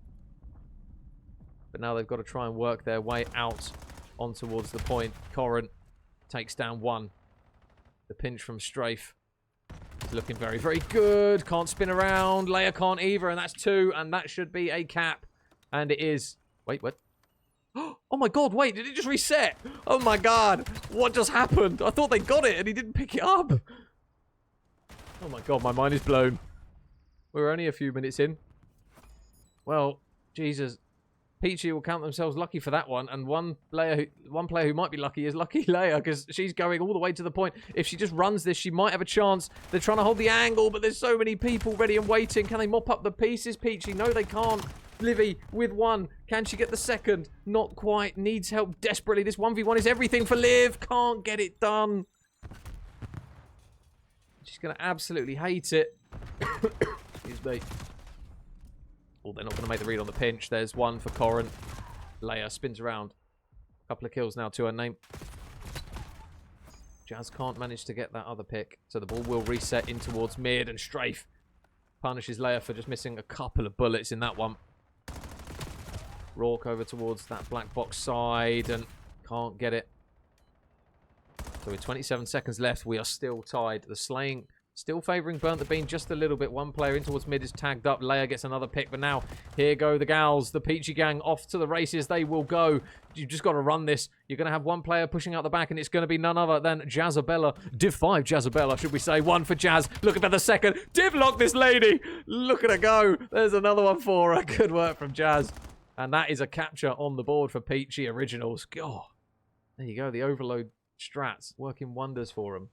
But now they've got to try and work their way out on towards the point. Corrin takes down 1. The pinch from Strafe is looking very, very good. Can't spin around. Leia can't either, and that's 2, and that should be a cap. And it is. Wait, what? Oh my god, wait, did it just reset? Oh my god, what just happened? I thought they got it, and he didn't pick it up. Oh my god, my mind is blown. We're only a few minutes in. Well, Jesus. Peachy will count themselves lucky for that one, and one player who might be lucky is Lucky Leia, because she's going all the way to the point. If she just runs this, she might have a chance. They're trying to hold the angle, but there's so many people ready and waiting. Can they mop up the pieces, Peachy? No, they can't. Livy with 1. Can she get the second? Not quite. Needs help desperately. This 1v1 is everything for Liv. Can't get it done. She's going to absolutely hate it. Excuse me. Oh, they're not going to make the read on the pinch. There's 1 for Corrin. Leia spins around. A couple of kills now to her name. Jazz can't manage to get that other pick. So the ball will reset in towards mid, and Strafe punishes Leia for just missing a couple of bullets in that one. Rourke over towards that black box side and can't get it. So with 27 seconds left, we are still tied. The slaying still favouring Burnt the Bean just a little bit. 1 player in towards mid is tagged up. Leia gets another pick, but now here go the gals. The Peachy gang off to the races. They will go. You've just got to run this. You're going to have 1 player pushing out the back, and it's going to be none other than Jazzabella. Div 5 Jazzabella, should we say. 1 for Jazz. Looking for the second. Div lock this lady. Look at her go. There's another one for her. Good work from Jazz. And that is a capture on the board for Peachy Originals. God. There you go. The overload strats working wonders for them.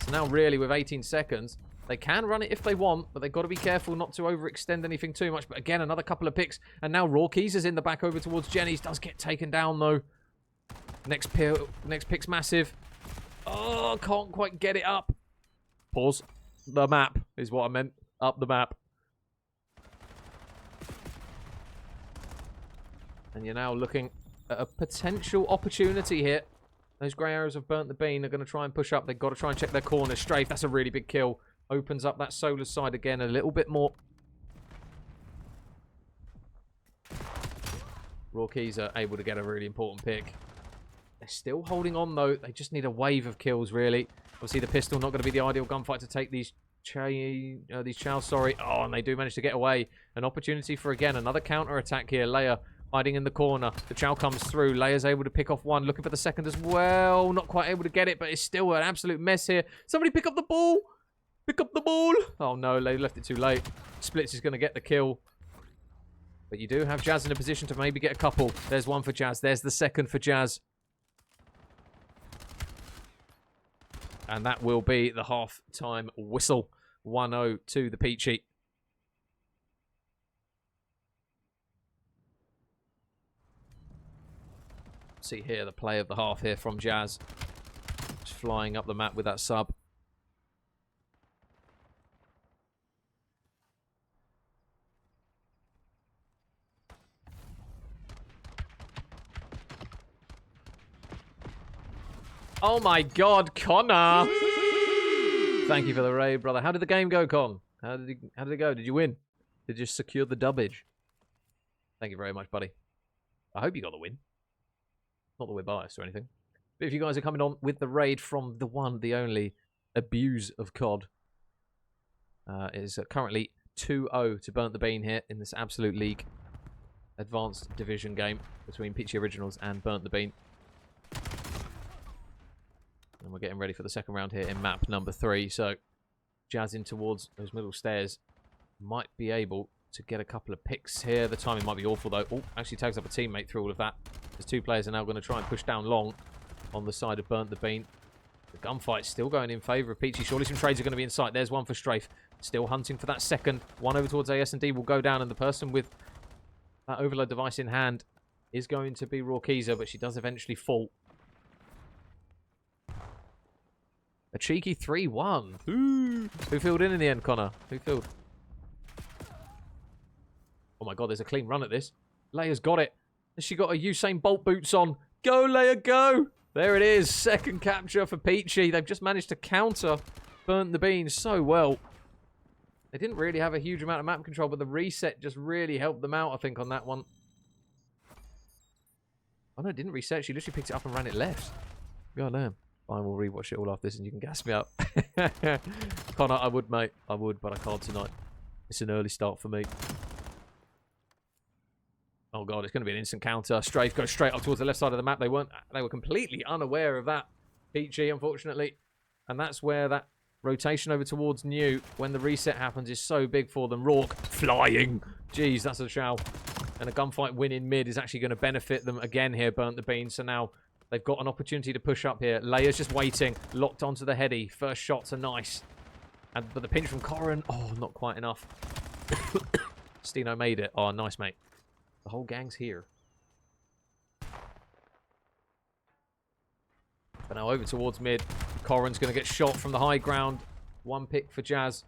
So now really with 18 seconds, they can run it if they want, but they've got to be careful not to overextend anything too much. But again, another couple of picks. And now Rourke's is in the back over towards Jenny's. Does get taken down though. Next pick's massive. Oh, can't quite get it up. Pause. the map is what I meant. Up the map. And you're now looking at a potential opportunity here. Those grey arrows have burnt the bean. They're going to try and push up. They've got to try and check their corner. Strafe, that's a really big kill. Opens up that solar side again a little bit more. Rorkeys are able to get a really important pick. They're still holding on, though. They just need a wave of kills, really. Obviously, the pistol not going to be the ideal gunfight to take these chows, sorry. Oh, and they do manage to get away. An opportunity for, again, another counter-attack here. Leia hiding in the corner. The chow comes through. Leia's able to pick off one. Looking for the second as well. Not quite able to get it, but it's still an absolute mess here. Somebody pick up the ball. Pick up the ball. Oh, no. They left it too late. Splits is going to get the kill. But you do have Jazz in a position to maybe get a couple. There's one for Jazz. There's the second for Jazz. And that will be the half-time whistle. 1-0 to the Peachy. See here the play of the half here from Jazz. Just flying up the map with that sub. Oh my god, Connor! Thank you for the raid, brother. How did the game go, Con? How did it go? Did you win? Did you secure the dubbage? Thank you very much, buddy. I hope you got the win. Not that we're biased or anything. But if you guys are coming on with the raid from the one, the only Abuse of COD, it is currently 2-0 to Burnt the Bean here in this Absolute League Advanced Division game between Peachy Originals and Burnt the Bean. And we're getting ready for the second round here in map number 3. So, Jazz in towards those middle stairs. Might be able to get a couple of picks here. The timing might be awful, though. Oh, actually tags up a teammate through all of that. There's two players are now going to try and push down long on the side of Burnt the Bean. The gunfight's still going in favour of Peachy. Surely some trades are going to be in sight. There's one for Strafe. Still hunting for that second. One over towards AS&D will go down, and the person with that overload device in hand is going to be Rorkeezer, but she does eventually fall. A cheeky 3-1. Who filled in the end, Connor? Who filled? Oh my god, there's a clean run at this. Leia's got it. Has she got her Usain Bolt boots on? Go, Leia, go! There it is. Second capture for Peachy. They've just managed to counter Burnt the Bean so well. They didn't really have a huge amount of map control, but the reset just really helped them out, I think, on that one. Oh, no, it didn't reset. She literally picked it up and ran it left. God damn. Fine, we'll rewatch it all after this and you can gas me up. Connor, I would, mate. I would, but I can't tonight. It's an early start for me. Oh, God, it's going to be an instant counter. Strafe goes straight up towards the left side of the map. They were completely unaware of that, Peachy, unfortunately. And that's where that rotation over towards New, when the reset happens, is so big for them. Rourke flying. Jeez, that's a shout. And a gunfight win in mid is actually going to benefit them again here, Burnt the Bean. So now they've got an opportunity to push up here. Leia's just waiting, locked onto the heady. First shots are nice. But the pinch from Corrin, oh, not quite enough. Steno made it. Oh, nice, mate. The whole gang's here. But now over towards mid. Corrin's going to get shot from the high ground. One pick for Jazz.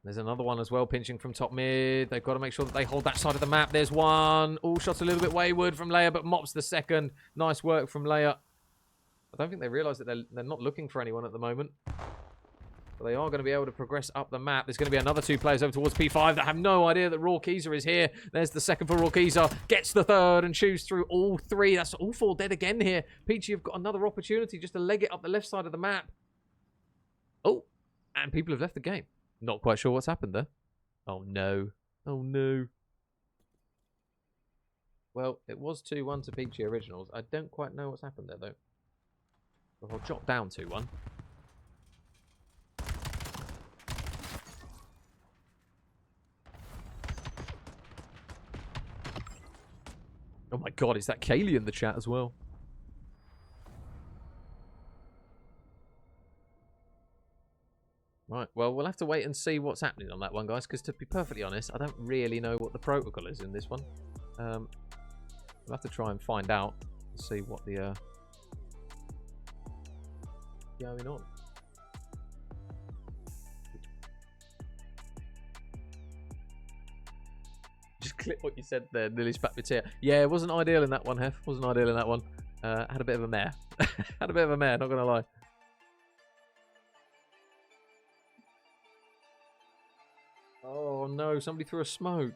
There's another one as well, pinching from top mid. They've got to make sure that they hold that side of the map. There's one. All shots a little bit wayward from Leia, but mops the second. Nice work from Leia. I don't think they realise that they're not looking for anyone at the moment. But they are going to be able to progress up the map. There's going to be another two players over towards P5 that have no idea that Rorkeezer is here. There's the second for Rorkeezer. Gets the third and chews through all three. That's all four dead again here. Peachy have got another opportunity just to leg it up the left side of the map. Oh, and people have left the game. Not quite sure what's happened there. Oh, no. Oh, no. Well, it was 2-1 to Peachy Originals. I don't quite know what's happened there, though. Well, I'll jot down 2-1. Oh my god, is that Kaylee in the chat as well? Right, well, we'll have to wait and see what's happening on that one, guys, because to be perfectly honest, I don't really know what the protocol is in this one. We'll have to try and find out and see what the going on. clip what you said there. Nearly spat my tear. Yeah, it wasn't ideal in that one, Hef. Wasn't ideal in that one. Had a bit of a mare. Had a bit of a mare, not going to lie. Oh, no. Somebody threw a smoke.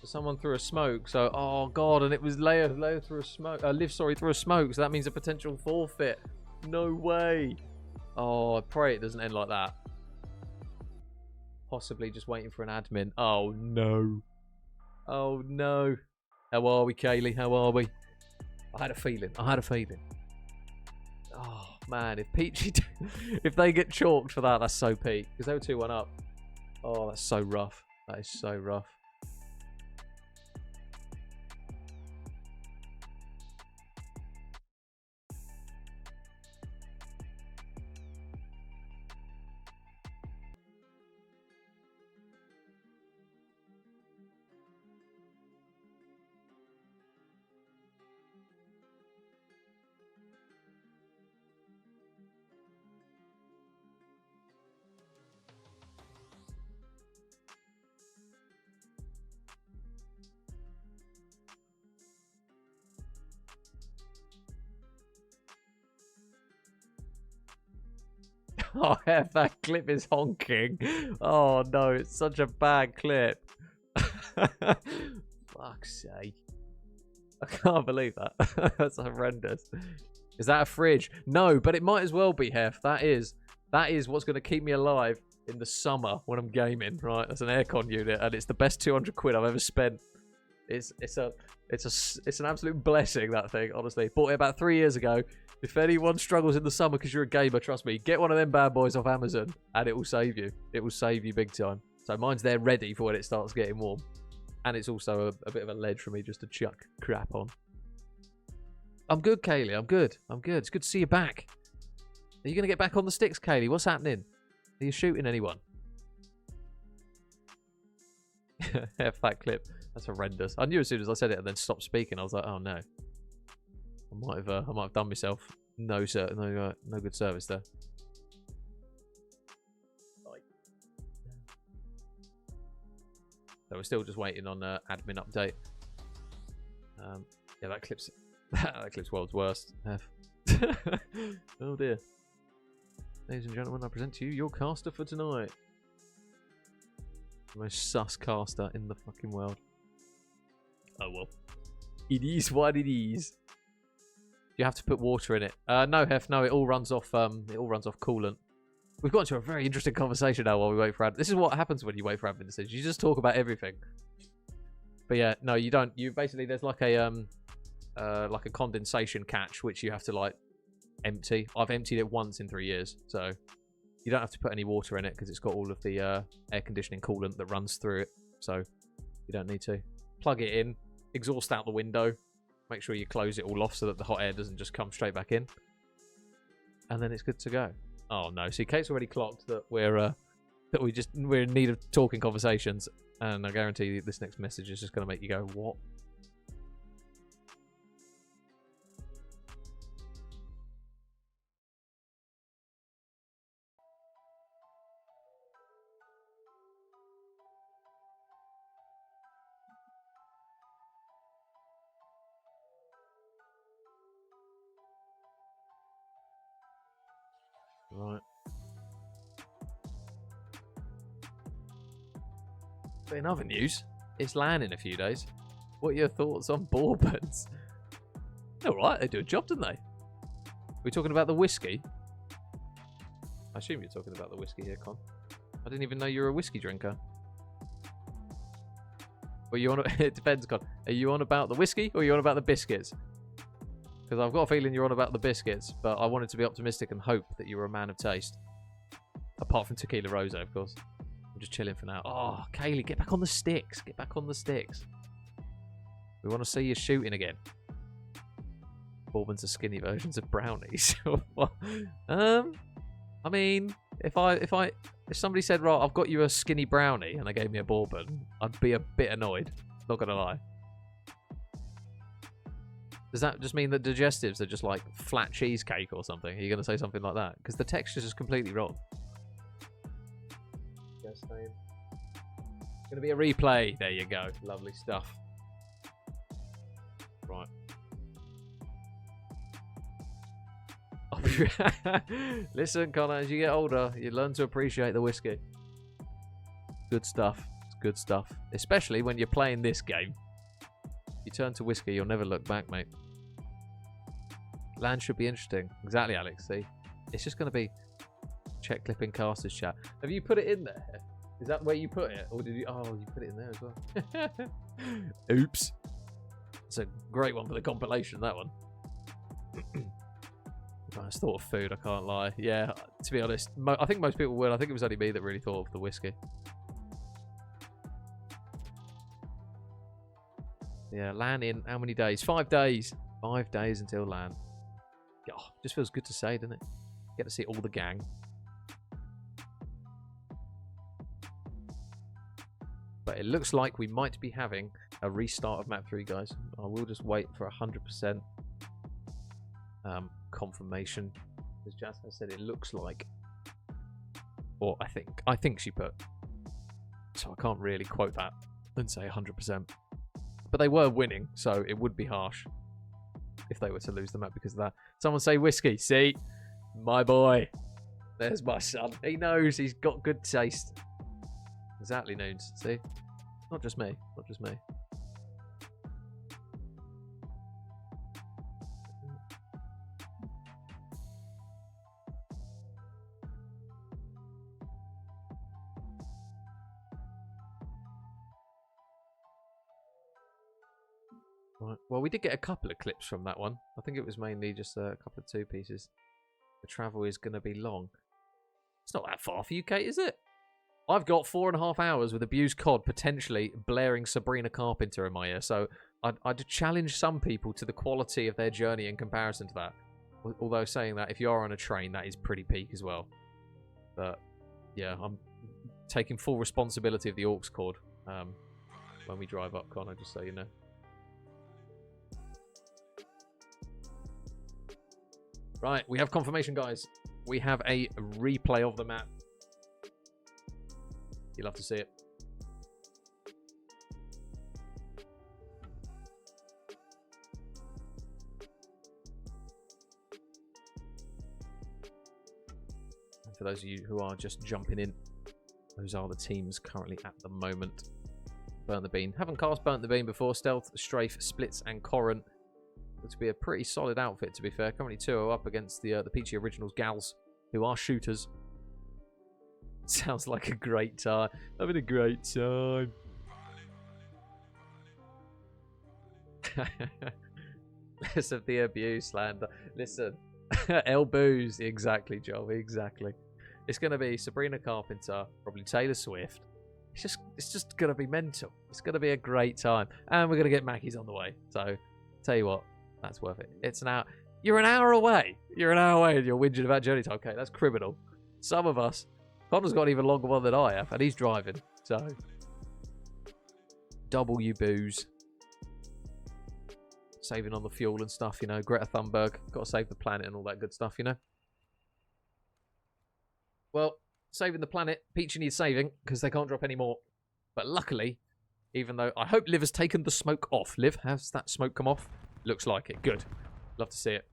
Someone threw a smoke, so oh god, and it was Leia threw a smoke. Liv, sorry, threw a smoke, so that means a potential forfeit. No way. Oh, I pray it doesn't end like that. Possibly just waiting for an admin. Oh no. Oh no. How are we, Kaylee? How are we? I had a feeling. I had a feeling. Oh man, if Peachy, if they get chalked for that, that's so peak because they were 2-1 up. Oh, that's so rough. That is so rough. Oh, F, that clip is honking. Oh no, it's such a bad clip. Fuck's sake. I can't believe that. That's horrendous. Is that a fridge? No, but it might as well be, Hef. That is what's going to keep me alive in the summer when I'm gaming, right? That's an aircon unit, and it's the best 200 quid I've ever spent. It's an absolute blessing, that thing, honestly. Bought it about 3 years ago. If anyone struggles in the summer because you're a gamer, trust me, get one of them bad boys off Amazon and it will save you. It will save you big time. So mine's there ready for when it starts getting warm. And it's also a bit of a ledge for me just to chuck crap on. I'm good, Kaylee. I'm good. I'm good. It's good to see you back. Are you going to get back on the sticks, Kaylee? What's happening? Are you shooting anyone? F that clip. That's horrendous. I knew as soon as I said it and then stopped speaking, I was like, oh no. I might have done myself no good service there. So we're still just waiting on admin update. Yeah, that clip's world's worst. Oh dear. Ladies and gentlemen, I present to you your caster for tonight. The most sus caster in the fucking world. Oh well. It is what it is. You have to put water in it. No, Hef, no, it all runs off coolant. We've got into a very interesting conversation now while we wait for admin. This is what happens when you wait for admin decisions. You just talk about everything. But yeah, no, you don't. You basically, there's like a condensation catch which you have to like empty. I've emptied it once in 3 years, so you don't have to put any water in it because it's got all of the air conditioning coolant that runs through it. So you don't need to. Plug it in, exhaust out the window. Make sure you close it all off so that the hot air doesn't just come straight back in. And then it's good to go. Oh no, see, Kate's already clocked that we're in need of talking conversations, and I guarantee you this next message is just going to make you go, what? Right. But in other news, it's LAN in a few days. What are your thoughts on bourbons? Alright, they do a job, don't they? We're talking about the whiskey? I assume you're talking about the whiskey here, Con. I didn't even know you were a whiskey drinker. Were you on? It depends, Con. Are you on about the whiskey or are you on about the biscuits? Because I've got a feeling you're on about the biscuits, but I wanted to be optimistic and hope that you were a man of taste. Apart from Tequila Rosé, of course. I'm just chilling for now. Oh, Kaylee, get back on the sticks. Get back on the sticks. We want to see you shooting again. Bourbons are skinny versions of brownies. I mean, if somebody said, right, I've got you a skinny brownie, and they gave me a bourbon, I'd be a bit annoyed. Not gonna lie. Does that just mean that digestives are just like flat cheesecake or something? Are you going to say something like that? Because the texture's just completely wrong. Go staying. Gonna be a replay. There you go. Lovely stuff. Right. Listen, Connor, as you get older, you learn to appreciate the whiskey. Good stuff. It's good stuff. Especially when you're playing this game. You turn to whiskey, you'll never look back, mate. Land should be interesting. Exactly, Alex. See? It's just going to be check clipping casters chat. Have you put it in there? Is that where you put it? Or did you... Oh, you put it in there as well. Oops. It's a great one for the compilation, that one. I just thought of food, I can't lie. Yeah, to be honest, I think most people would. I think it was only me that really thought of the whiskey. Yeah, LAN in how many days? 5 days. 5 days until LAN. Oh, just feels good to say, doesn't it? Get to see all the gang. But it looks like we might be having a restart of map 3, guys. I will just wait for 100% confirmation. As Jasmine said, it looks like, or I think she put. So I can't really quote that and say 100%. But they were winning, so it would be harsh if they were to lose the map because of that. Someone say whiskey. See? My boy. There's my son. He knows. He's got good taste. Exactly, Noons. See? Not just me. Not just me. Right. Well, we did get a couple of clips from that one. I think it was mainly just a couple of 2 pieces. The travel is going to be long. It's not that far for you, Kate, is it? I've got 4.5 hours with abused COD potentially blaring Sabrina Carpenter in my ear. So I'd challenge some people to the quality of their journey in comparison to that. Although saying that, if you are on a train, that is pretty peak as well. But yeah, I'm taking full responsibility of the aux cord when we drive up, Connor, just so you know. Right, we have confirmation, guys. We have a replay of the map. You'll have to see it. And for those of you who are just jumping in, those are the teams currently at the moment. Burnt the Bean. Haven't cast Burnt the Bean before. Stealth, Strafe, Splits, and Corrin. To be a pretty solid outfit, to be fair. Currently 2-0 up against the Peachy Originals gals, who are shooters. Sounds like a great time. Having a great time. Less of the abuse, slander. Listen, elbows. Exactly, Joel. Exactly. It's going to be Sabrina Carpenter, probably Taylor Swift. It's just going to be mental. It's going to be a great time, and we're going to get Mackie's on the way. So, tell you what. That's worth it. It's an hour. You're an hour away. You're an hour away and you're whinging about journey time. Okay, that's criminal. Some of us. Connor's got an even longer one than I have, and he's driving. So, double you booze. Saving on the fuel and stuff, you know. Greta Thunberg. Got to save the planet and all that good stuff, you know. Well, saving the planet. Peachy needs saving because they can't drop any more. But luckily, even though I hope Liv has taken the smoke off. Liv, has that smoke come off? Looks like it. Good. Love to see it.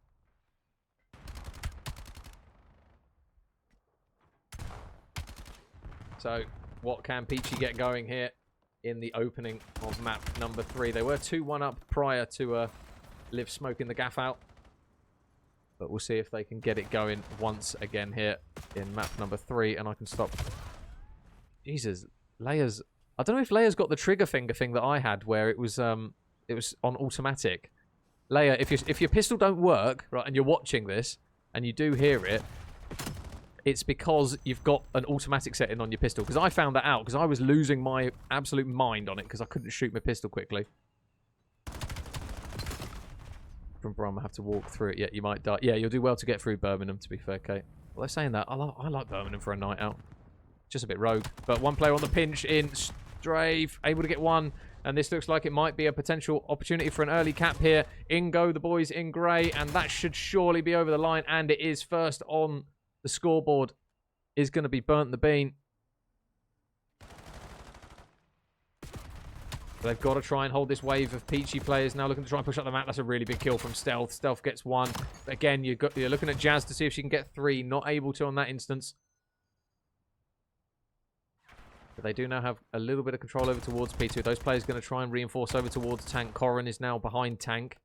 So, what can Peachy get going here in the opening of map number 3? They were 2-1 up prior to Liv smoking the gaff out. But we'll see if they can get it going once again here in map number 3. And I can stop. Jesus. Leia's... I don't know if Leia's got the trigger finger thing that I had where it was on automatic. Leia, if your pistol don't work, right, and you're watching this, and you do hear it, it's because you've got an automatic setting on your pistol. Because I found that out, because I was losing my absolute mind on it, because I couldn't shoot my pistol quickly. From Brum, I have to walk through it. Yeah, you might die. Yeah, you'll do well to get through Birmingham, to be fair, Kate. Well, they're saying that. I like Birmingham for a night out. Just a bit rogue. But one player on the pinch in Strafe, able to get one. And this looks like it might be a potential opportunity for an early cap here. In go the boys in grey. And that should surely be over the line. And it is. First on the scoreboard is going to be Burnt the Bean. They've got to try and hold this wave of Peachy players now looking to try and push up the map. That's a really big kill from Stealth. Stealth gets 1. Again, you're looking at Jazz to see if she can get 3. Not able to on that instance. But they do now have a little bit of control over towards P2. Those players are going to try and reinforce over towards Tank. Corrin is now behind Tank.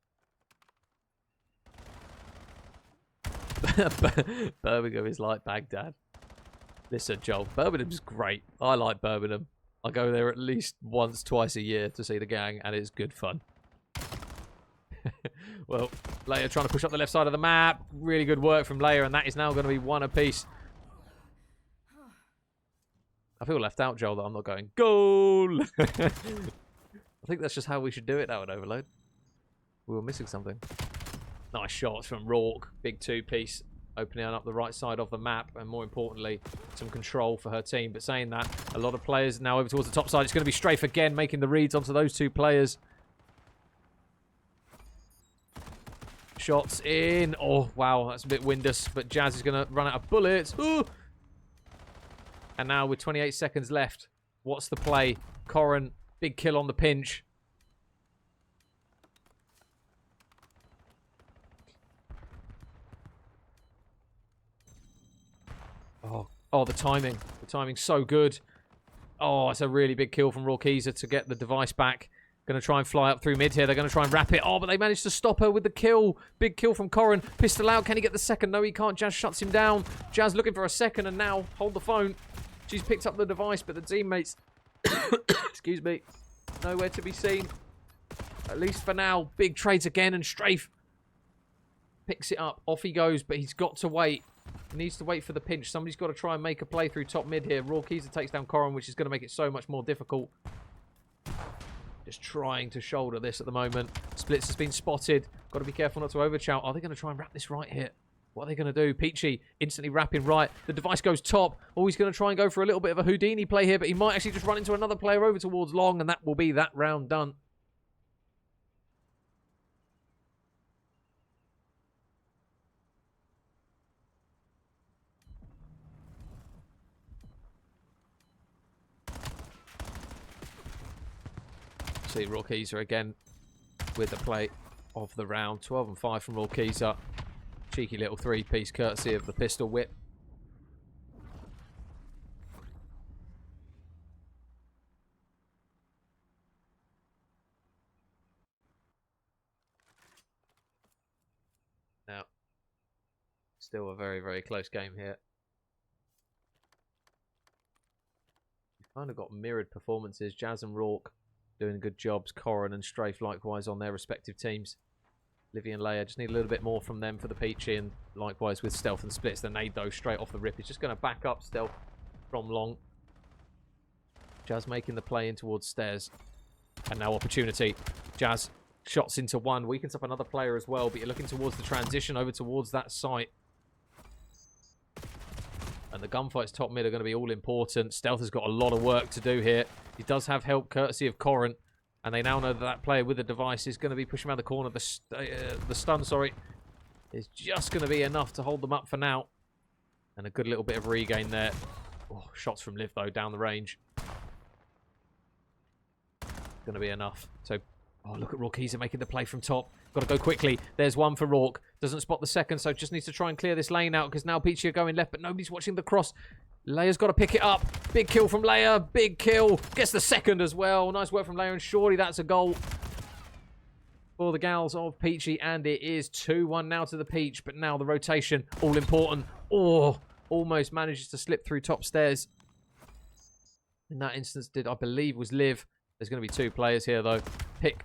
Birmingham is like Baghdad. Listen, Joel, Birmingham's great. I like Birmingham. I go there at least once, twice a year to see the gang, and it's good fun. Well, Leia trying to push up the left side of the map. Really good work from Leia, and that is now going to be 1 apiece. I feel left out, Joel, that I'm not going, goal! I think that's just how we should do it now at Overload. We were missing something. Nice shots from Rourke. Big 2-piece. Opening up the right side of the map. And more importantly, some control for her team. But saying that, a lot of players now over towards the top side. It's going to be Strafe again, making the reads onto those 2 players. Shots in. Oh, wow. That's a bit windus. But Jazz is going to run out of bullets. Ooh. And now with 28 seconds left, what's the play? Corrin, big kill on the pinch. Oh, the timing. The timing's so good. Oh, it's a really big kill from Rorkiza to get the device back. Going to try and fly up through mid here. They're going to try and wrap it. Oh, but they managed to stop her with the kill. Big kill from Corrin. Pistol out. Can he get the second? No, he can't. Jazz shuts him down. Jazz looking for a second and now hold the phone. She's picked up the device, but the teammates, excuse me, nowhere to be seen. At least for now. Big trades again and Strafe picks it up. Off he goes, but he's got to wait. He needs to wait for the pinch. Somebody's got to try and make a play through top mid here. Rorkiza takes down Corrin, which is going to make it so much more difficult. Just trying to shoulder this at the moment. Splits has been spotted. Got to be careful not to overchow. Are they going to try and wrap this right here? What are they going to do? Peachy instantly wrapping right. The device goes top. Oh, he's going to try and go for a little bit of a Houdini play here, but he might actually just run into another player over towards long, and that will be that round done. See Rorkiza again with the play of the round. 12 and 5 from Rorkiza. Cheeky little 3-piece courtesy of the pistol whip. Now, still a very, very close game here. You've kind of got mirrored performances. Jazz and Rourke doing good jobs. Corrin and Strafe likewise on their respective teams. Livy and Leia just need a little bit more from them for the Peachy, and likewise with Stealth and Splits. The nade though straight off the rip is just going to back up Stealth from long. Jazz making the play in towards stairs. And now opportunity. Jazz shots into 1. Weakens up another player as well, but you're looking towards the transition over towards that site. And the gunfights top mid are going to be all important. Stealth has got a lot of work to do here. He does have help courtesy of Corrin. And they now know that that player with the device is going to be pushing around the corner. The stun, sorry, is just going to be enough to hold them up for now. And a good little bit of regain there. Oh, shots from Liv, though, down the range. Going to be enough. So, oh, look at Rorkiza making the play from top. Got to go quickly. There's 1 for Rourke. Doesn't spot the second, so just needs to try and clear this lane out because now Peachy are going left, but nobody's watching the cross. Leia's got to pick it up. Big kill from Leia. Big kill. Gets the second as well. Nice work from Leia, and surely that's a goal for the gals of Peachy. And it is 2-1 now to the Peach. But now the rotation, all important. Oh, almost manages to slip through top stairs. In that instance, I believe was Liv. There's going to be 2 players here, though. Pick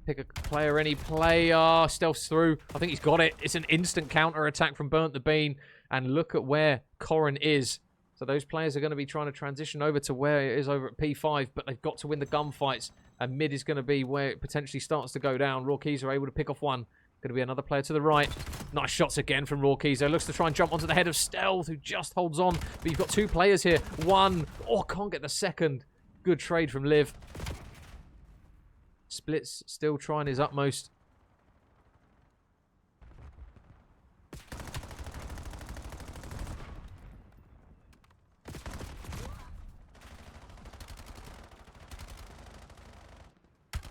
a player, any player. Stealth's through. I think he's got it. It's an instant counter attack from Burnt the Bean. And look at where Corrin is. So those players are going to be trying to transition over to where it is over at P5, but they've got to win the gunfights. And mid is going to be where it potentially starts to go down. Rorkiza are able to pick off 1. Going to be another player to the right. Nice shots again from Rorkiza. Looks to try and jump onto the head of Stealth, who just holds on. But you've got 2 players here. 1. Oh, can't get the second. Good trade from Liv. Splits still trying his utmost.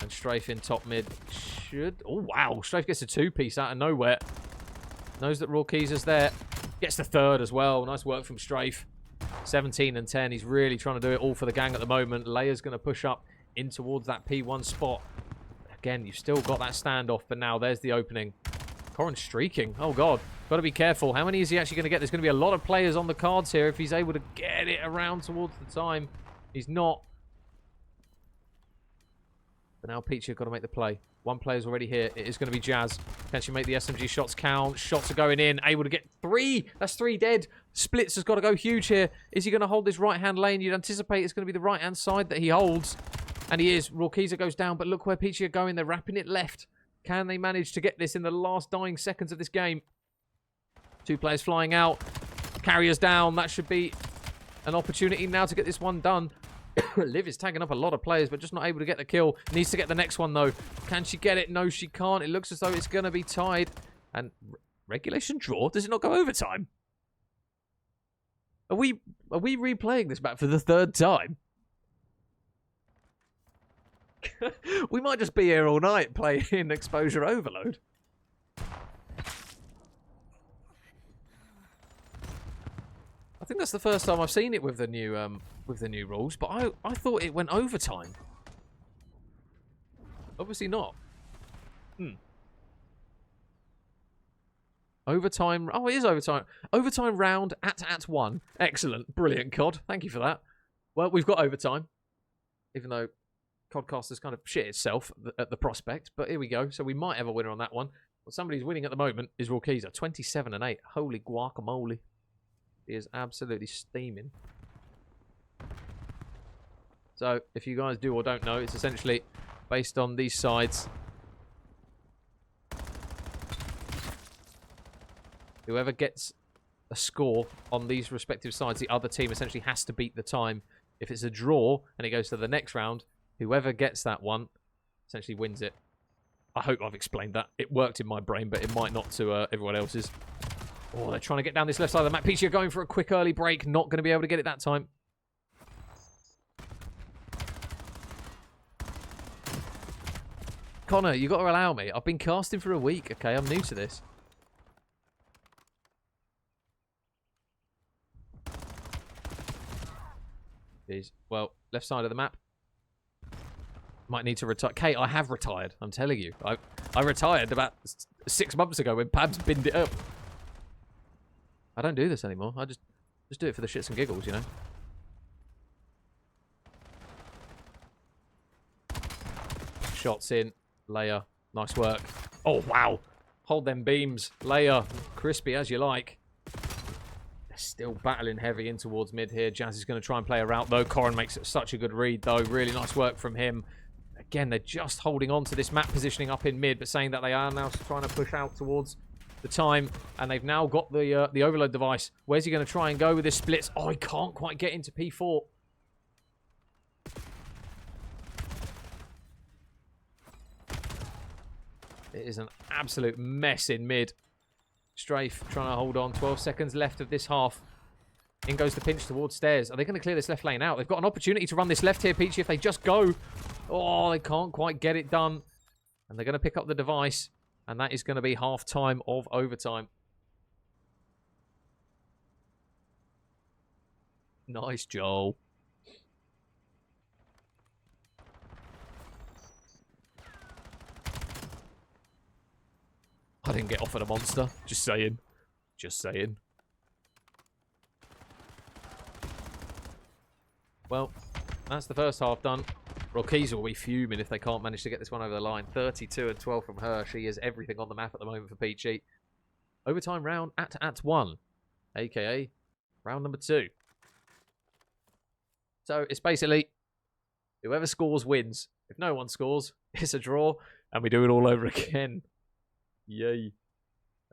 And Strafe in top mid should... Oh, wow. Strafe gets a two-piece out of nowhere. Knows that Rawkeezer's there. Gets the third as well. Nice work from Strafe. 17 and 10. He's really trying to do it all for the gang at the moment. Leia's going to push up in towards that P1 spot. Again, you've still got that standoff, but now there's the opening. Corrin's streaking. Oh, God. Got to be careful. How many is he actually going to get? There's going to be a lot of players on the cards here if he's able to get it around towards the time. He's not. But now Peachy have got to make the play. One player's already here. It is going to be Jazz. Can she make the SMG shots count? Shots are going in. Able to get 3. That's 3 dead. Splits has got to go huge here. Is he going to hold this right-hand lane? You'd anticipate it's going to be the right-hand side that he holds. And he is. Rawkeezer goes down, but look where Peachy are going. They're wrapping it left. Can they manage to get this in the last dying seconds of this game? 2 players flying out. Carriers down. That should be an opportunity now to get this one done. Liv is tagging up a lot of players, but just not able to get the kill. Needs to get the next one, though. Can she get it? No, she can't. It looks as though it's going to be tied. And regulation draw? Does it not go overtime? Are we replaying this back for the 3rd time? We might just be here all night playing Exposure Overload. I think that's the first time I've seen it with the new rules, but I thought it went overtime. Obviously not. Overtime. Oh, it is overtime. Overtime round at 1. Excellent. Brilliant, COD. Thank you for that. Well, we've got overtime, even though Codcaster's kind of shit itself at the prospect, but here we go. So we might have a winner on that one. Well, somebody's winning at the moment is Rawkeezer. 27 and 8. Holy guacamole. He is absolutely steaming. So, if you guys do or don't know, it's essentially based on these sides. Whoever gets a score on these respective sides, the other team essentially has to beat the time. If it's a draw and it goes to the next round, whoever gets that one essentially wins it. I hope I've explained that. It worked in my brain, but it might not to everyone else's. Oh, they're trying to get down this left side of the map. Peachy are going for a quick early break. Not going to be able to get it that time. Connor, you got to allow me. I've been casting for a week, okay? I'm new to this. Jeez. Well, left side of the map. Might need to retire. Kate, I have retired. I'm telling you. I retired about 6 months ago when Pabs binned it up. I don't do this anymore. I just do it for the shits and giggles, you know. Shots in. Leia. Nice work. Oh, wow. Hold them beams. Leia. Crispy as you like. They're still battling heavy in towards mid here. Jazz is going to try and play a route, though. Corrin makes it such a good read, though. Really nice work from him. Again, they're just holding on to this map positioning up in mid, but saying that they are now trying to push out towards the time, and they've now got the overload device. Where's he going to try and go with his splits? Oh, he can't quite get into P4. It is an absolute mess in mid. Strafe trying to hold on. 12 seconds left of this half. In goes the pinch towards stairs. Are they going to clear this left lane out? They've got an opportunity to run this left here, Peachy, if they just go. Oh, they can't quite get it done. And they're going to pick up the device. And that is going to be half time of overtime. Nice, Joel. I didn't get offered a monster. Just saying. Just saying. Well, that's the first half done. Rawkeezer will be fuming if they can't manage to get this one over the line. 32 and 12 from her. She is everything on the map at the moment for Peachy. Overtime round at 1. A.K.A. round number 2. So it's basically whoever scores wins. If no one scores, it's a draw. And we do it all over again. Yay.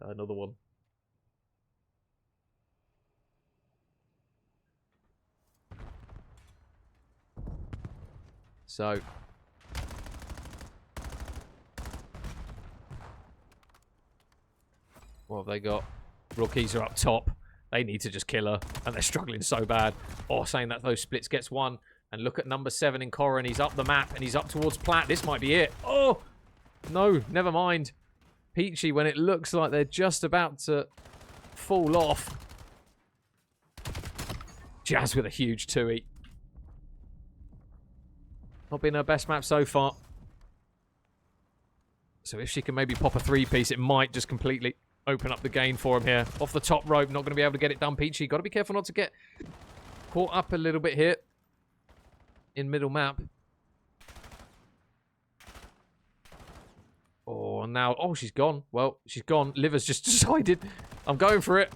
Another one. So, what have they got? Rookies are up top. They need to just kill her, and they're struggling so bad. Oh, saying that those splits gets one, And look at number 7 in Corin. He's up the map and he's up towards Platt. This might be it. Oh, no, never mind. Peachy, when it looks like they're just about to fall off. Jazz with a huge 2-eat. Not been her best map so far. So if she can maybe pop a 3-piece, it might just completely open up the game for him here. Off the top rope, not going to be able to get it done. Peachy, got to be careful not to get caught up a little bit here. In middle map. Oh, now... Oh, she's gone. Well, she's gone. Liver's just decided, I'm going for it.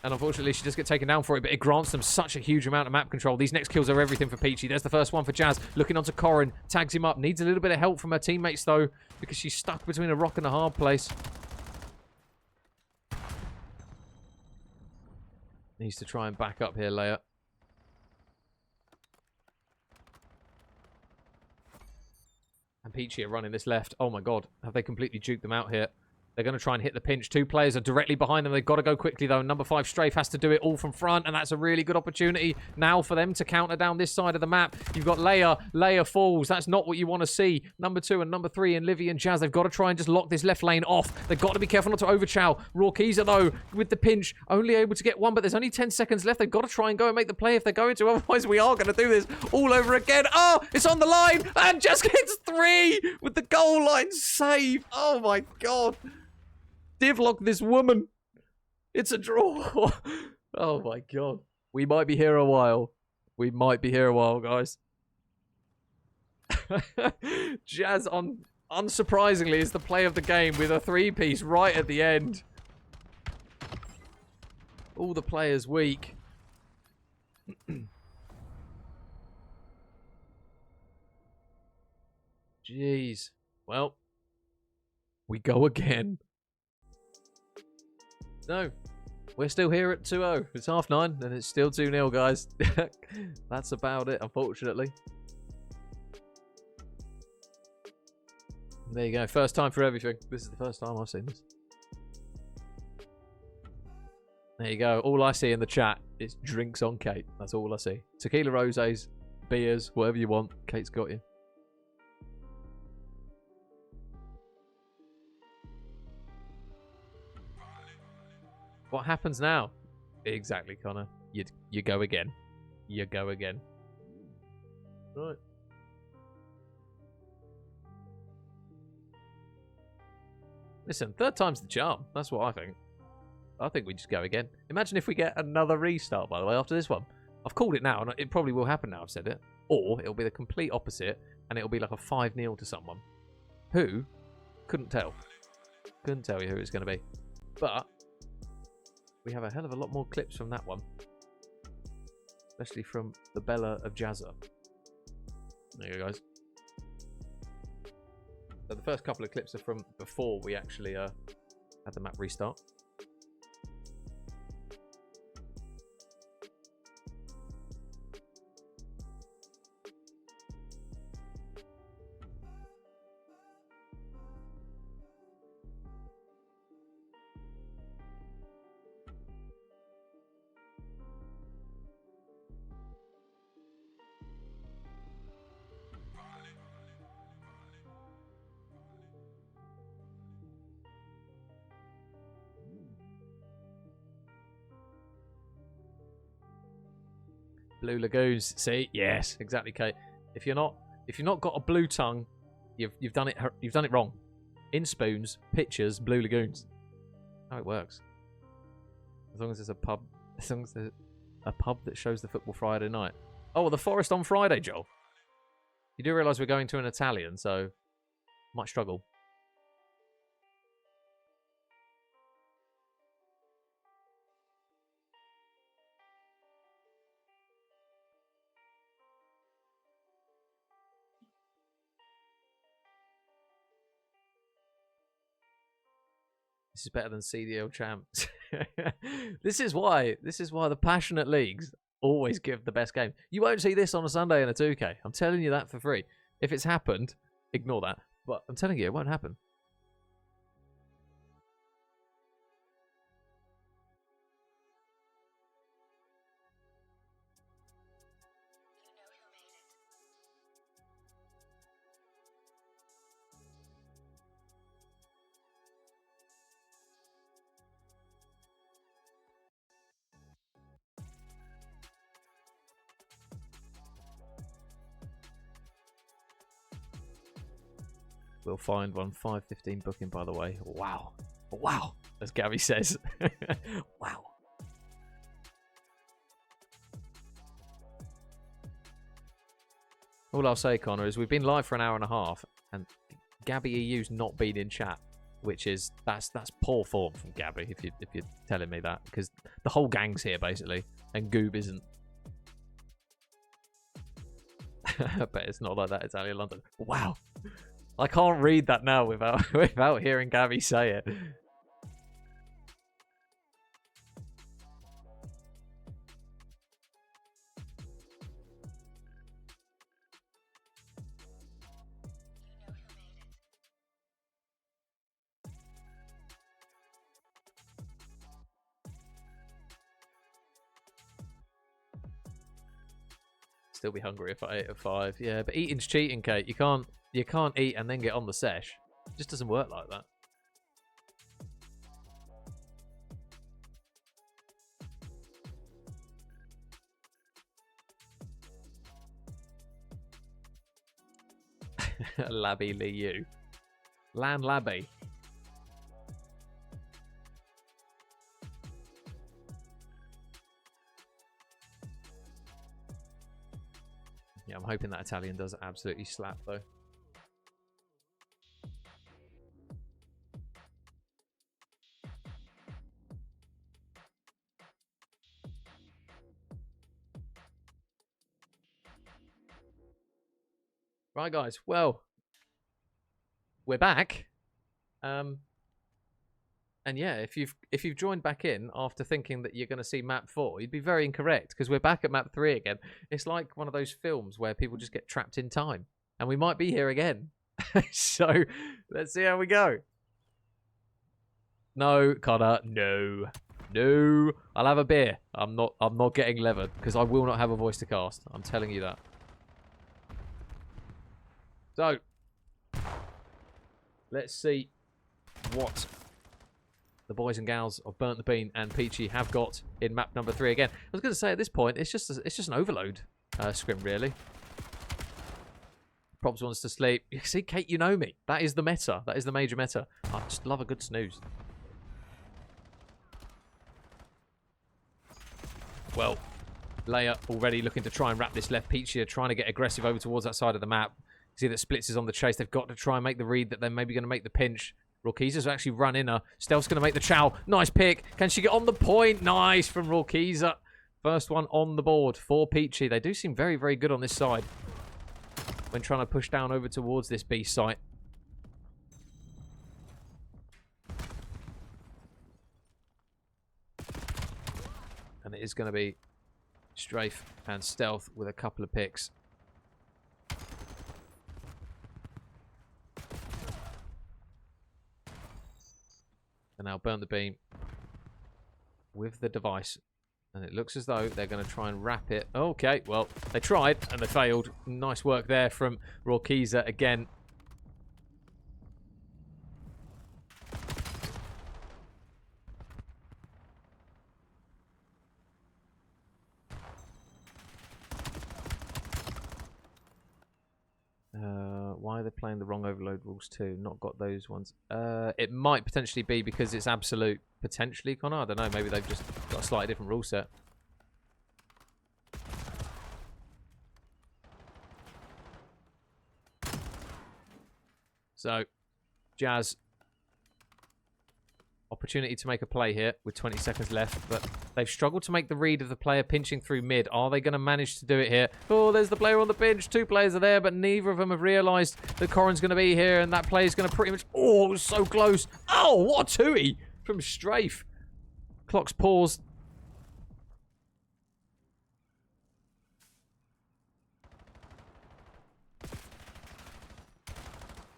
And unfortunately, she does get taken down for it, but it grants them such a huge amount of map control. These next kills are everything for Peachy. There's the first one for Jazz. Looking onto Corin. Tags him up. Needs a little bit of help from her teammates, though, because she's stuck between a rock and a hard place. Needs to try and back up here, Leia. And Peachy are running this left. Oh my god. Have they completely juked them out here? They're going to try and hit the pinch. 2 players are directly behind them. They've got to go quickly, though. Number 5, Strafe, has to do it all from front, and that's a really good opportunity now for them to counter down this side of the map. You've got Leia. Leia falls. That's not what you want to see. Number 2 and number 3 and Livy and Jazz, they've got to try and just lock this left lane off. They've got to be careful not to overchow. Rorkeezer, though, with the pinch, only able to get 1, but there's only 10 seconds left. They've got to try and go and make the play if they're going to. Otherwise, we are going to do this all over again. Oh, it's on the line, and just gets 3 with the goal line save. Oh, my God. Divlock this woman. It's a draw. Oh my god. We might be here a while. We might be here a while, guys. Jazz, unsurprisingly, is the play of the game with a 3-piece right at the end. All the players weak. Jeez. Well, we go again. No, we're still here at 2-0. It's 9:30 and it's still 2-0, guys. That's about it, unfortunately. There you go. First time for everything. This is the first time I've seen this. There you go. All I see in the chat is drinks on Kate. That's all I see. Tequila rosés, beers, whatever you want. Kate's got you. What happens now? Exactly, Connor. You go again. You go again. Right. Listen, 3rd time's the charm. That's what I think. I think we just go again. Imagine if we get another restart, by the way, after this one. I've called it now, and it probably will happen now I've said it. Or it'll be the complete opposite, and it'll be like a 5-0 to someone. Who? Couldn't tell. Couldn't tell you who it's going to be. But we have a hell of a lot more clips from that one. Especially from the Bella of Jazza. There you go, guys. So the first couple of clips are from before we actually had the map restart. Blue Lagoons. See, yes, exactly, Kate. If you're not got a blue tongue, you've done it wrong. In spoons, pictures, Blue Lagoons. How it works. As long as there's a pub, as long as there's a pub that shows the football Friday night. Oh, the Forest on Friday, Joel. You do realise we're going to an Italian, so might struggle. This is better than CDL champs. This is why the passionate leagues always give the best game. You won't see this on a Sunday in a 2K. I'm telling you that for free. If it's happened, ignore that. But I'm telling you, it won't happen. We'll find one. 5:15 booking, by the way. Wow. Wow. As Gabby says. Wow. All I'll say, Connor, is we've been live for an hour and a half, and Gabby EU's not been in chat, which is that's poor form from Gabby if you're telling me that, because the whole gang's here basically, and Goob isn't. I bet it's not like that. Italian London. Wow, I can't read that now without hearing Gabby say it. Still be hungry if I ate at 5. Yeah, but eating's cheating, Kate. You can't eat and then get on the sesh. It just doesn't work like that. Labby Liu. Lan Labby. Yeah, I'm hoping that Italian does absolutely slap, though. Right, guys. Well, we're back. And yeah, if you've joined back in after thinking that you're going to see map 4, you'd be very incorrect, because we're back at map 3 again. It's like one of those films where people just get trapped in time, and we might be here again. So let's see how we go. No, Connor, no. I'll have a beer. I'm not getting levered, because I will not have a voice to cast. I'm telling you that. So let's see what the boys and gals of Burnt the Bean and Peachy have got in map number 3 again. I was going to say, at this point, it's just an overload scrim, really. Probs wants to sleep. See, Kate, you know me. That is the meta. That is the major meta. I just love a good snooze. Well, Leia already looking to try and wrap this left. Peachy are trying to get aggressive over towards that side of the map. See that Splits is on the chase. They've got to try and make the read that they're maybe going to make the pinch. Rorkiza's actually run in her. Stealth's going to make the chow. Nice pick. Can she get on the point? Nice from Rorkiza. First one on the board for Peachy. They do seem very, very good on this side when trying to push down over towards this B site. And it is going to be Strafe and Stealth with a couple of picks. And now Burn the Beam with the device. And it looks as though they're going to try and wrap it. Okay, well, they tried and they failed. Nice work there from Rorkiza again. Why are they playing the wrong overload rules too? Not got those ones. It might potentially be because it's absolute. Potentially, Connor. I don't know. Maybe they've just got a slightly different rule set. So, Jazz. Opportunity to make a play here with 20 seconds left, but they've struggled to make the read of the player pinching through mid. Are they going to manage to do it here? Oh, there's the player on the pinch. 2 players are there, but neither of them have realised that Corrin's going to be here, and that player's going to pretty much... Oh, it was so close. Oh, what a twoie from Strafe. Clock's paused.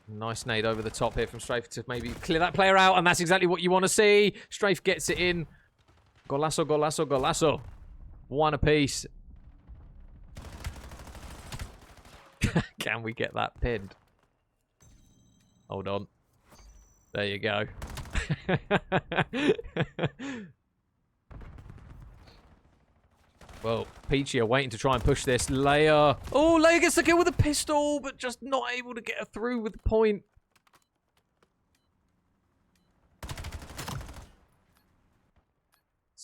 Nice nade over the top here from Strafe to maybe clear that player out, and that's exactly what you want to see. Strafe gets it in. Golasso, golasso, golasso. One apiece. Can we get that pinned? Hold on. There you go. Well, Peachy are waiting to try and push this. Leia. Oh, Leia gets the kill with a pistol, but just not able to get her through with the point.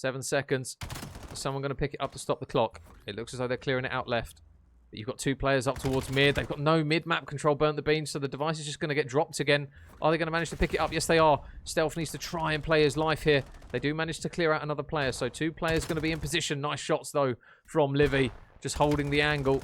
7 seconds. Is someone going to pick it up to stop the clock? It looks as though they're clearing it out left. But you've got 2 players up towards mid. They've got no mid-map control, burnt the bean, so the device is just going to get dropped again. Are they going to manage to pick it up? Yes, they are. Stealth needs to try and play his life here. They do manage to clear out another player, so 2 players going to be in position. Nice shots, though, from Livy. Just holding the angle.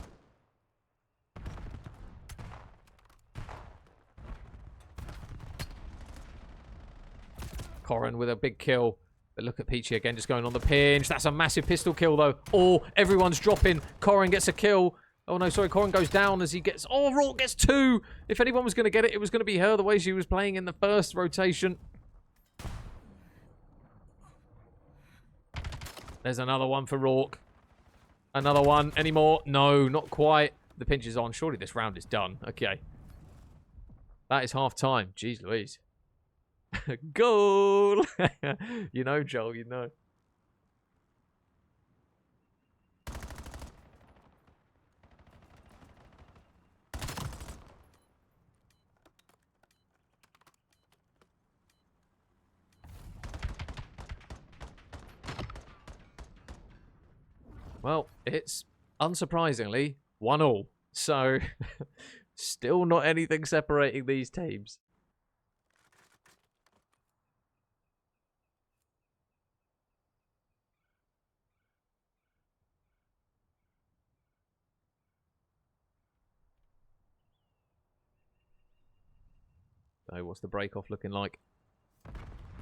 Corin with a big kill. But look at Peachy again, just going on the pinch. That's a massive pistol kill, though. Oh, everyone's dropping. Corin gets a kill. Oh, no, sorry. Corin goes down as he gets... Oh, Rourke gets 2. If anyone was going to get it, it was going to be her, the way she was playing in the first rotation. There's another one for Rourke. Another one. Any more? No, not quite. The pinch is on. Surely this round is done. Okay. That is half time. Jeez Louise. Goal! You know, Joel, you know. Well, it's unsurprisingly 1-1. So, still not anything separating these teams. So, what's the break-off looking like?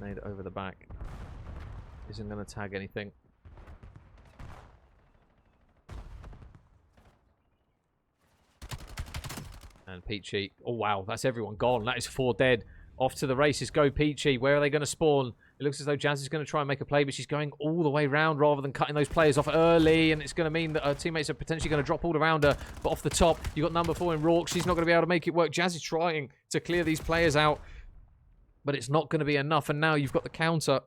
Made it over the back. Isn't going to tag anything. And Peachy. Oh, wow. That's everyone gone. That is 4 dead. Off to the races go Peachy. Where are they going to spawn? It looks as though Jazz is going to try and make a play, but she's going all the way round rather than cutting those players off early. And it's going to mean that her teammates are potentially going to drop all around her. But off the top, you've got number 4 in Rourke. She's not going to be able to make it work. Jazz is trying to clear these players out, but it's not going to be enough. And now you've got the counter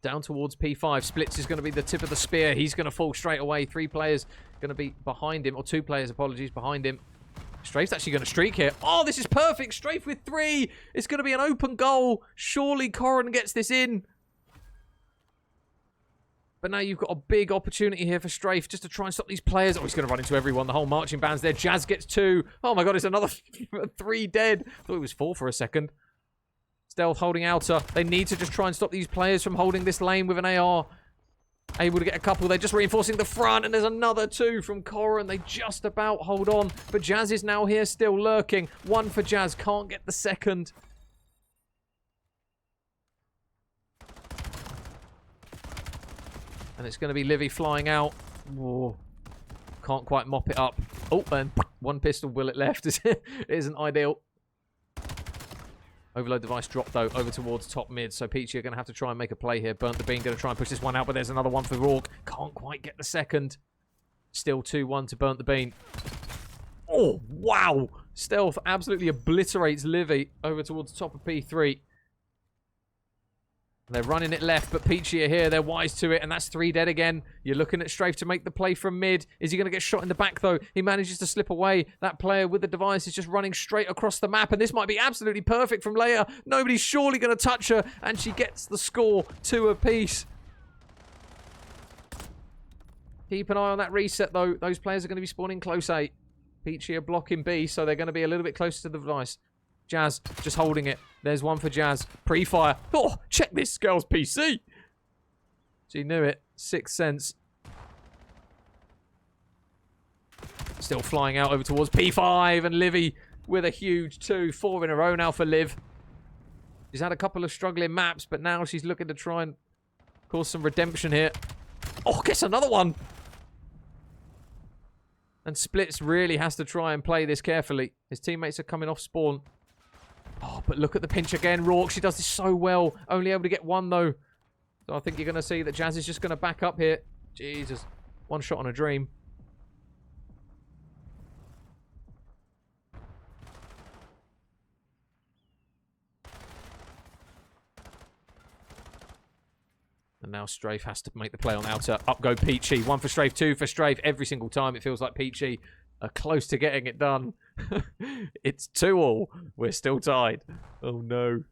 down towards P5. Splits is going to be the tip of the spear. He's going to fall straight away. 3 players going to be behind him, or 2 players, apologies, behind him. Strafe's actually going to streak here. Oh, this is perfect. Strafe with 3. It's going to be an open goal. Surely Corin gets this in. But now you've got a big opportunity here for Strafe just to try and stop these players. Oh, he's going to run into everyone. The whole marching band's there. Jazz gets 2. Oh my god, it's another 3 dead. I thought it was 4 for a second. Stealth holding outer. They need to just try and stop these players from holding this lane with an AR. Able to get a couple. They're just reinforcing the front. And there's another 2 from Corin. They just about hold on. But Jazz is now here still lurking. 1 for Jazz. Can't get the second. And it's going to be Livy flying out. Whoa. Can't quite mop it up. Oh, and 1 pistol bullet left. It isn't ideal. Overload device dropped, though, over towards top mid. So Peachy are going to have to try and make a play here. Burnt the Bean going to try and push this one out, but there's another one for Rourke. Can't quite get the second. Still 2-1 to Burnt the Bean. Oh, wow. Stealth absolutely obliterates Livy over towards top of P3. They're running it left, but Peachy are here. They're wise to it, and that's 3 dead again. You're looking at Strafe to make the play from mid. Is he going to get shot in the back, though? He manages to slip away. That player with the device is just running straight across the map, and this might be absolutely perfect from Leia. Nobody's surely going to touch her, and she gets the score 2 apiece. Keep an eye on that reset, though. Those players are going to be spawning close A. Peachy are blocking B, so they're going to be a little bit closer to the device. Jazz just holding it. There's 1 for Jazz. Pre-fire. Oh, check this girl's PC. She knew it. 6th sense. Still flying out over towards P5. And Livy with a huge 2. 4 in a row now for Liv. She's had a couple of struggling maps, but now she's looking to try and cause some redemption here. Oh, gets another one. And Splits really has to try and play this carefully. His teammates are coming off spawn. Oh, but look at the pinch again. Rourke, she does this so well. Only able to get 1, though. So I think you're going to see that Jazz is just going to back up here. Jesus. 1 shot on a dream. And now Strafe has to make the play on outer. Up go Peachy. 1 for Strafe, 2 for Strafe. Every single time it feels like Peachy are close to getting it done. It's 2-2. We're still tied. Oh no.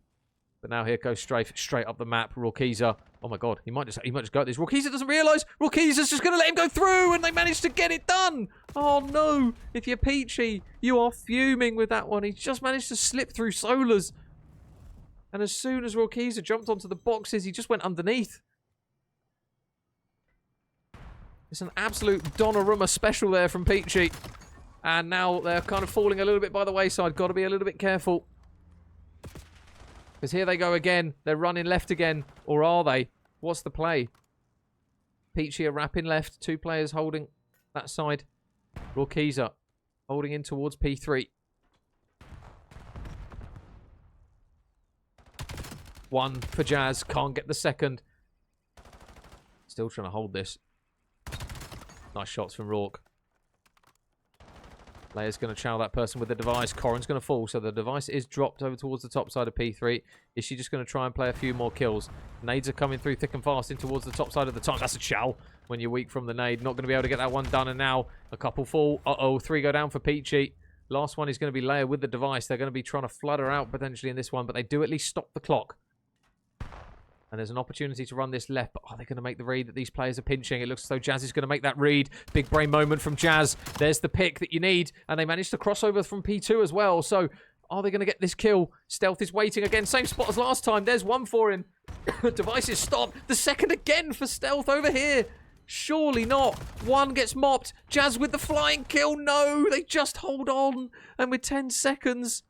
But now here goes Strafe straight up the map. Rorkiza. Oh my god, he might just go at this. Rorkiza doesn't realise. Rorkiza's just going to let him go through, and they managed to get it done. Oh no, if you're Peachy, you are fuming with that one. He just managed to slip through Solars. And as soon as Rorkiza jumped onto the boxes, he just went underneath. It's an absolute Donnarumma special there from Peachy. And now they're kind of falling a little bit by the wayside. Got to be a little bit careful. Because here they go again. They're running left again. Or are they? What's the play? Peachy are wrapping left. 2 players holding that side. Rorkiza holding in towards P3. 1 for Jazz. Can't get the second. Still trying to hold this. Nice shots from Rourke. Leia's going to chow that person with the device. Corrin's going to fall, so the device is dropped over towards the top side of P3. Is she just going to try and play a few more kills? Nades are coming through thick and fast in towards the top side of the time. That's a chow when you're weak from the nade. Not going to be able to get that one done, and now a couple fall. Uh-oh, 3 go down for Peachy. Last one is going to be Leia with the device. They're going to be trying to flood her out potentially in this one, but they do at least stop the clock. And there's an opportunity to run this left, but are they going to make the read that these players are pinching? It looks as though Jazz is going to make that read. Big brain moment from Jazz. There's the pick that you need. And they managed to cross over from P2 as well. So are they going to get this kill? Stealth is waiting again. Same spot as last time. There's one for him. Device is stopped. The second again for Stealth over here. Surely not. One gets mopped. Jazz with the flying kill. No, they just hold on. And with 10 seconds,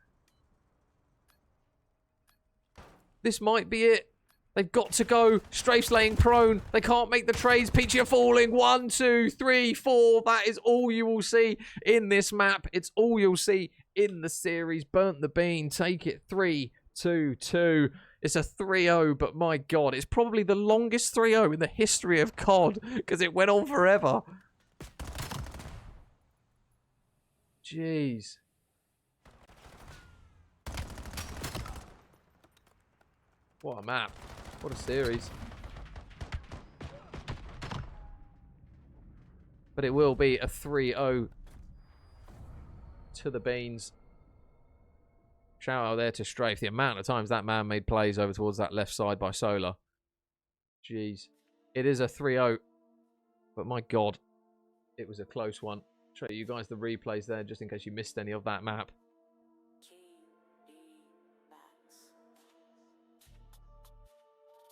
this might be it. They've got to go. Strafe's laying prone. They can't make the trades. Peachy are falling. 1, 2, 3, 4. That is all you will see in this map. It's all you'll see in the series. Burnt the bean. Take it 3, 2, 2. It's a 3-0, but my God, it's probably the longest 3-0 in the history of COD because it went on forever. Jeez. What a map. What a series. But it will be a 3-0 to the Beans. Shout out there to Strafe. The amount of times that man made plays over towards that left side by Solar. Jeez. It is a 3-0. But my God, it was a close one. Show you guys the replays there just in case you missed any of that map.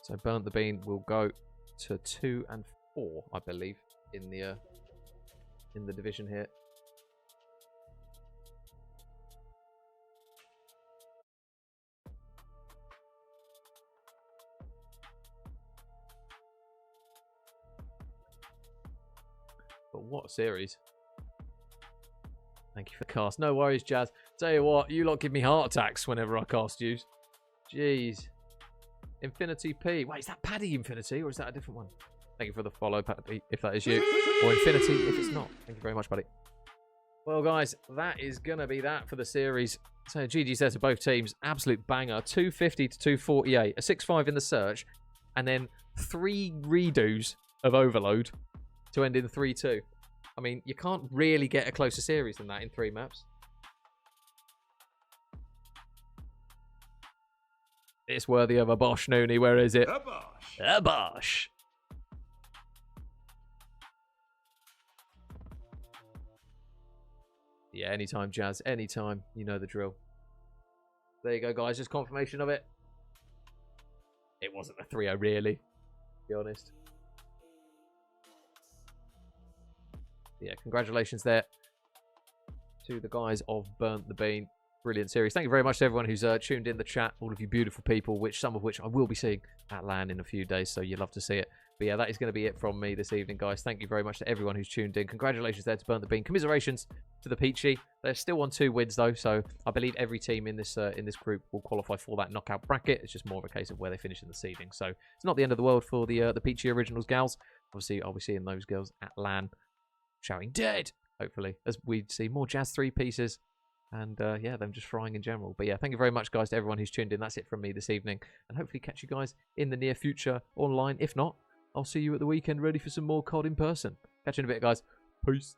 So Burnt the Bean will go to 2 and 4, I believe, in the division here. But what a series. Thank you for the cast. No worries, Jazz. Tell you what, you lot give me heart attacks whenever I cast you. Jeez. Infinity P. Wait, is that Paddy Infinity or is that a different one? Thank you for the follow, Paddy, if that is you. Or Infinity if it's not. Thank you very much, buddy. Well, guys, that is going to be that for the series. So GG's there to both teams. Absolute banger. 250 to 248. A 6-5 in the search. And then 3 redos of Overload to end in 3-2. I mean, you can't really get a closer series than that in 3 maps. It's worthy of a Bosch, Noonie. Where is it? A Bosch. A Bosch. Yeah, anytime, Jazz. Anytime. You know the drill. There you go, guys. Just confirmation of it. It wasn't a 3-0, really. To be honest. Yeah, congratulations there to the guys of Burnt the Bean. Brilliant series. Thank you very much to everyone who's tuned in the chat. All of you beautiful people, some of which I will be seeing at LAN in a few days, so you'll love to see it. But yeah, that is going to be it from me this evening, guys. Thank you very much to everyone who's tuned in. Congratulations there to Burnt the Bean. Commiserations to the Peachy. They're still on 2 wins, though, so I believe every team in this group will qualify for that knockout bracket. It's just more of a case of where they finish in the seeding. So it's not the end of the world for the Peachy Originals gals. Obviously, I'll be seeing those girls at LAN shouting dead, hopefully, as we see more Jazz 3 pieces. And, yeah, them just frying in general. But, yeah, thank you very much, guys, to everyone who's tuned in. That's it from me this evening. And hopefully catch you guys in the near future online. If not, I'll see you at the weekend ready for some more COD in person. Catch you in a bit, guys. Peace.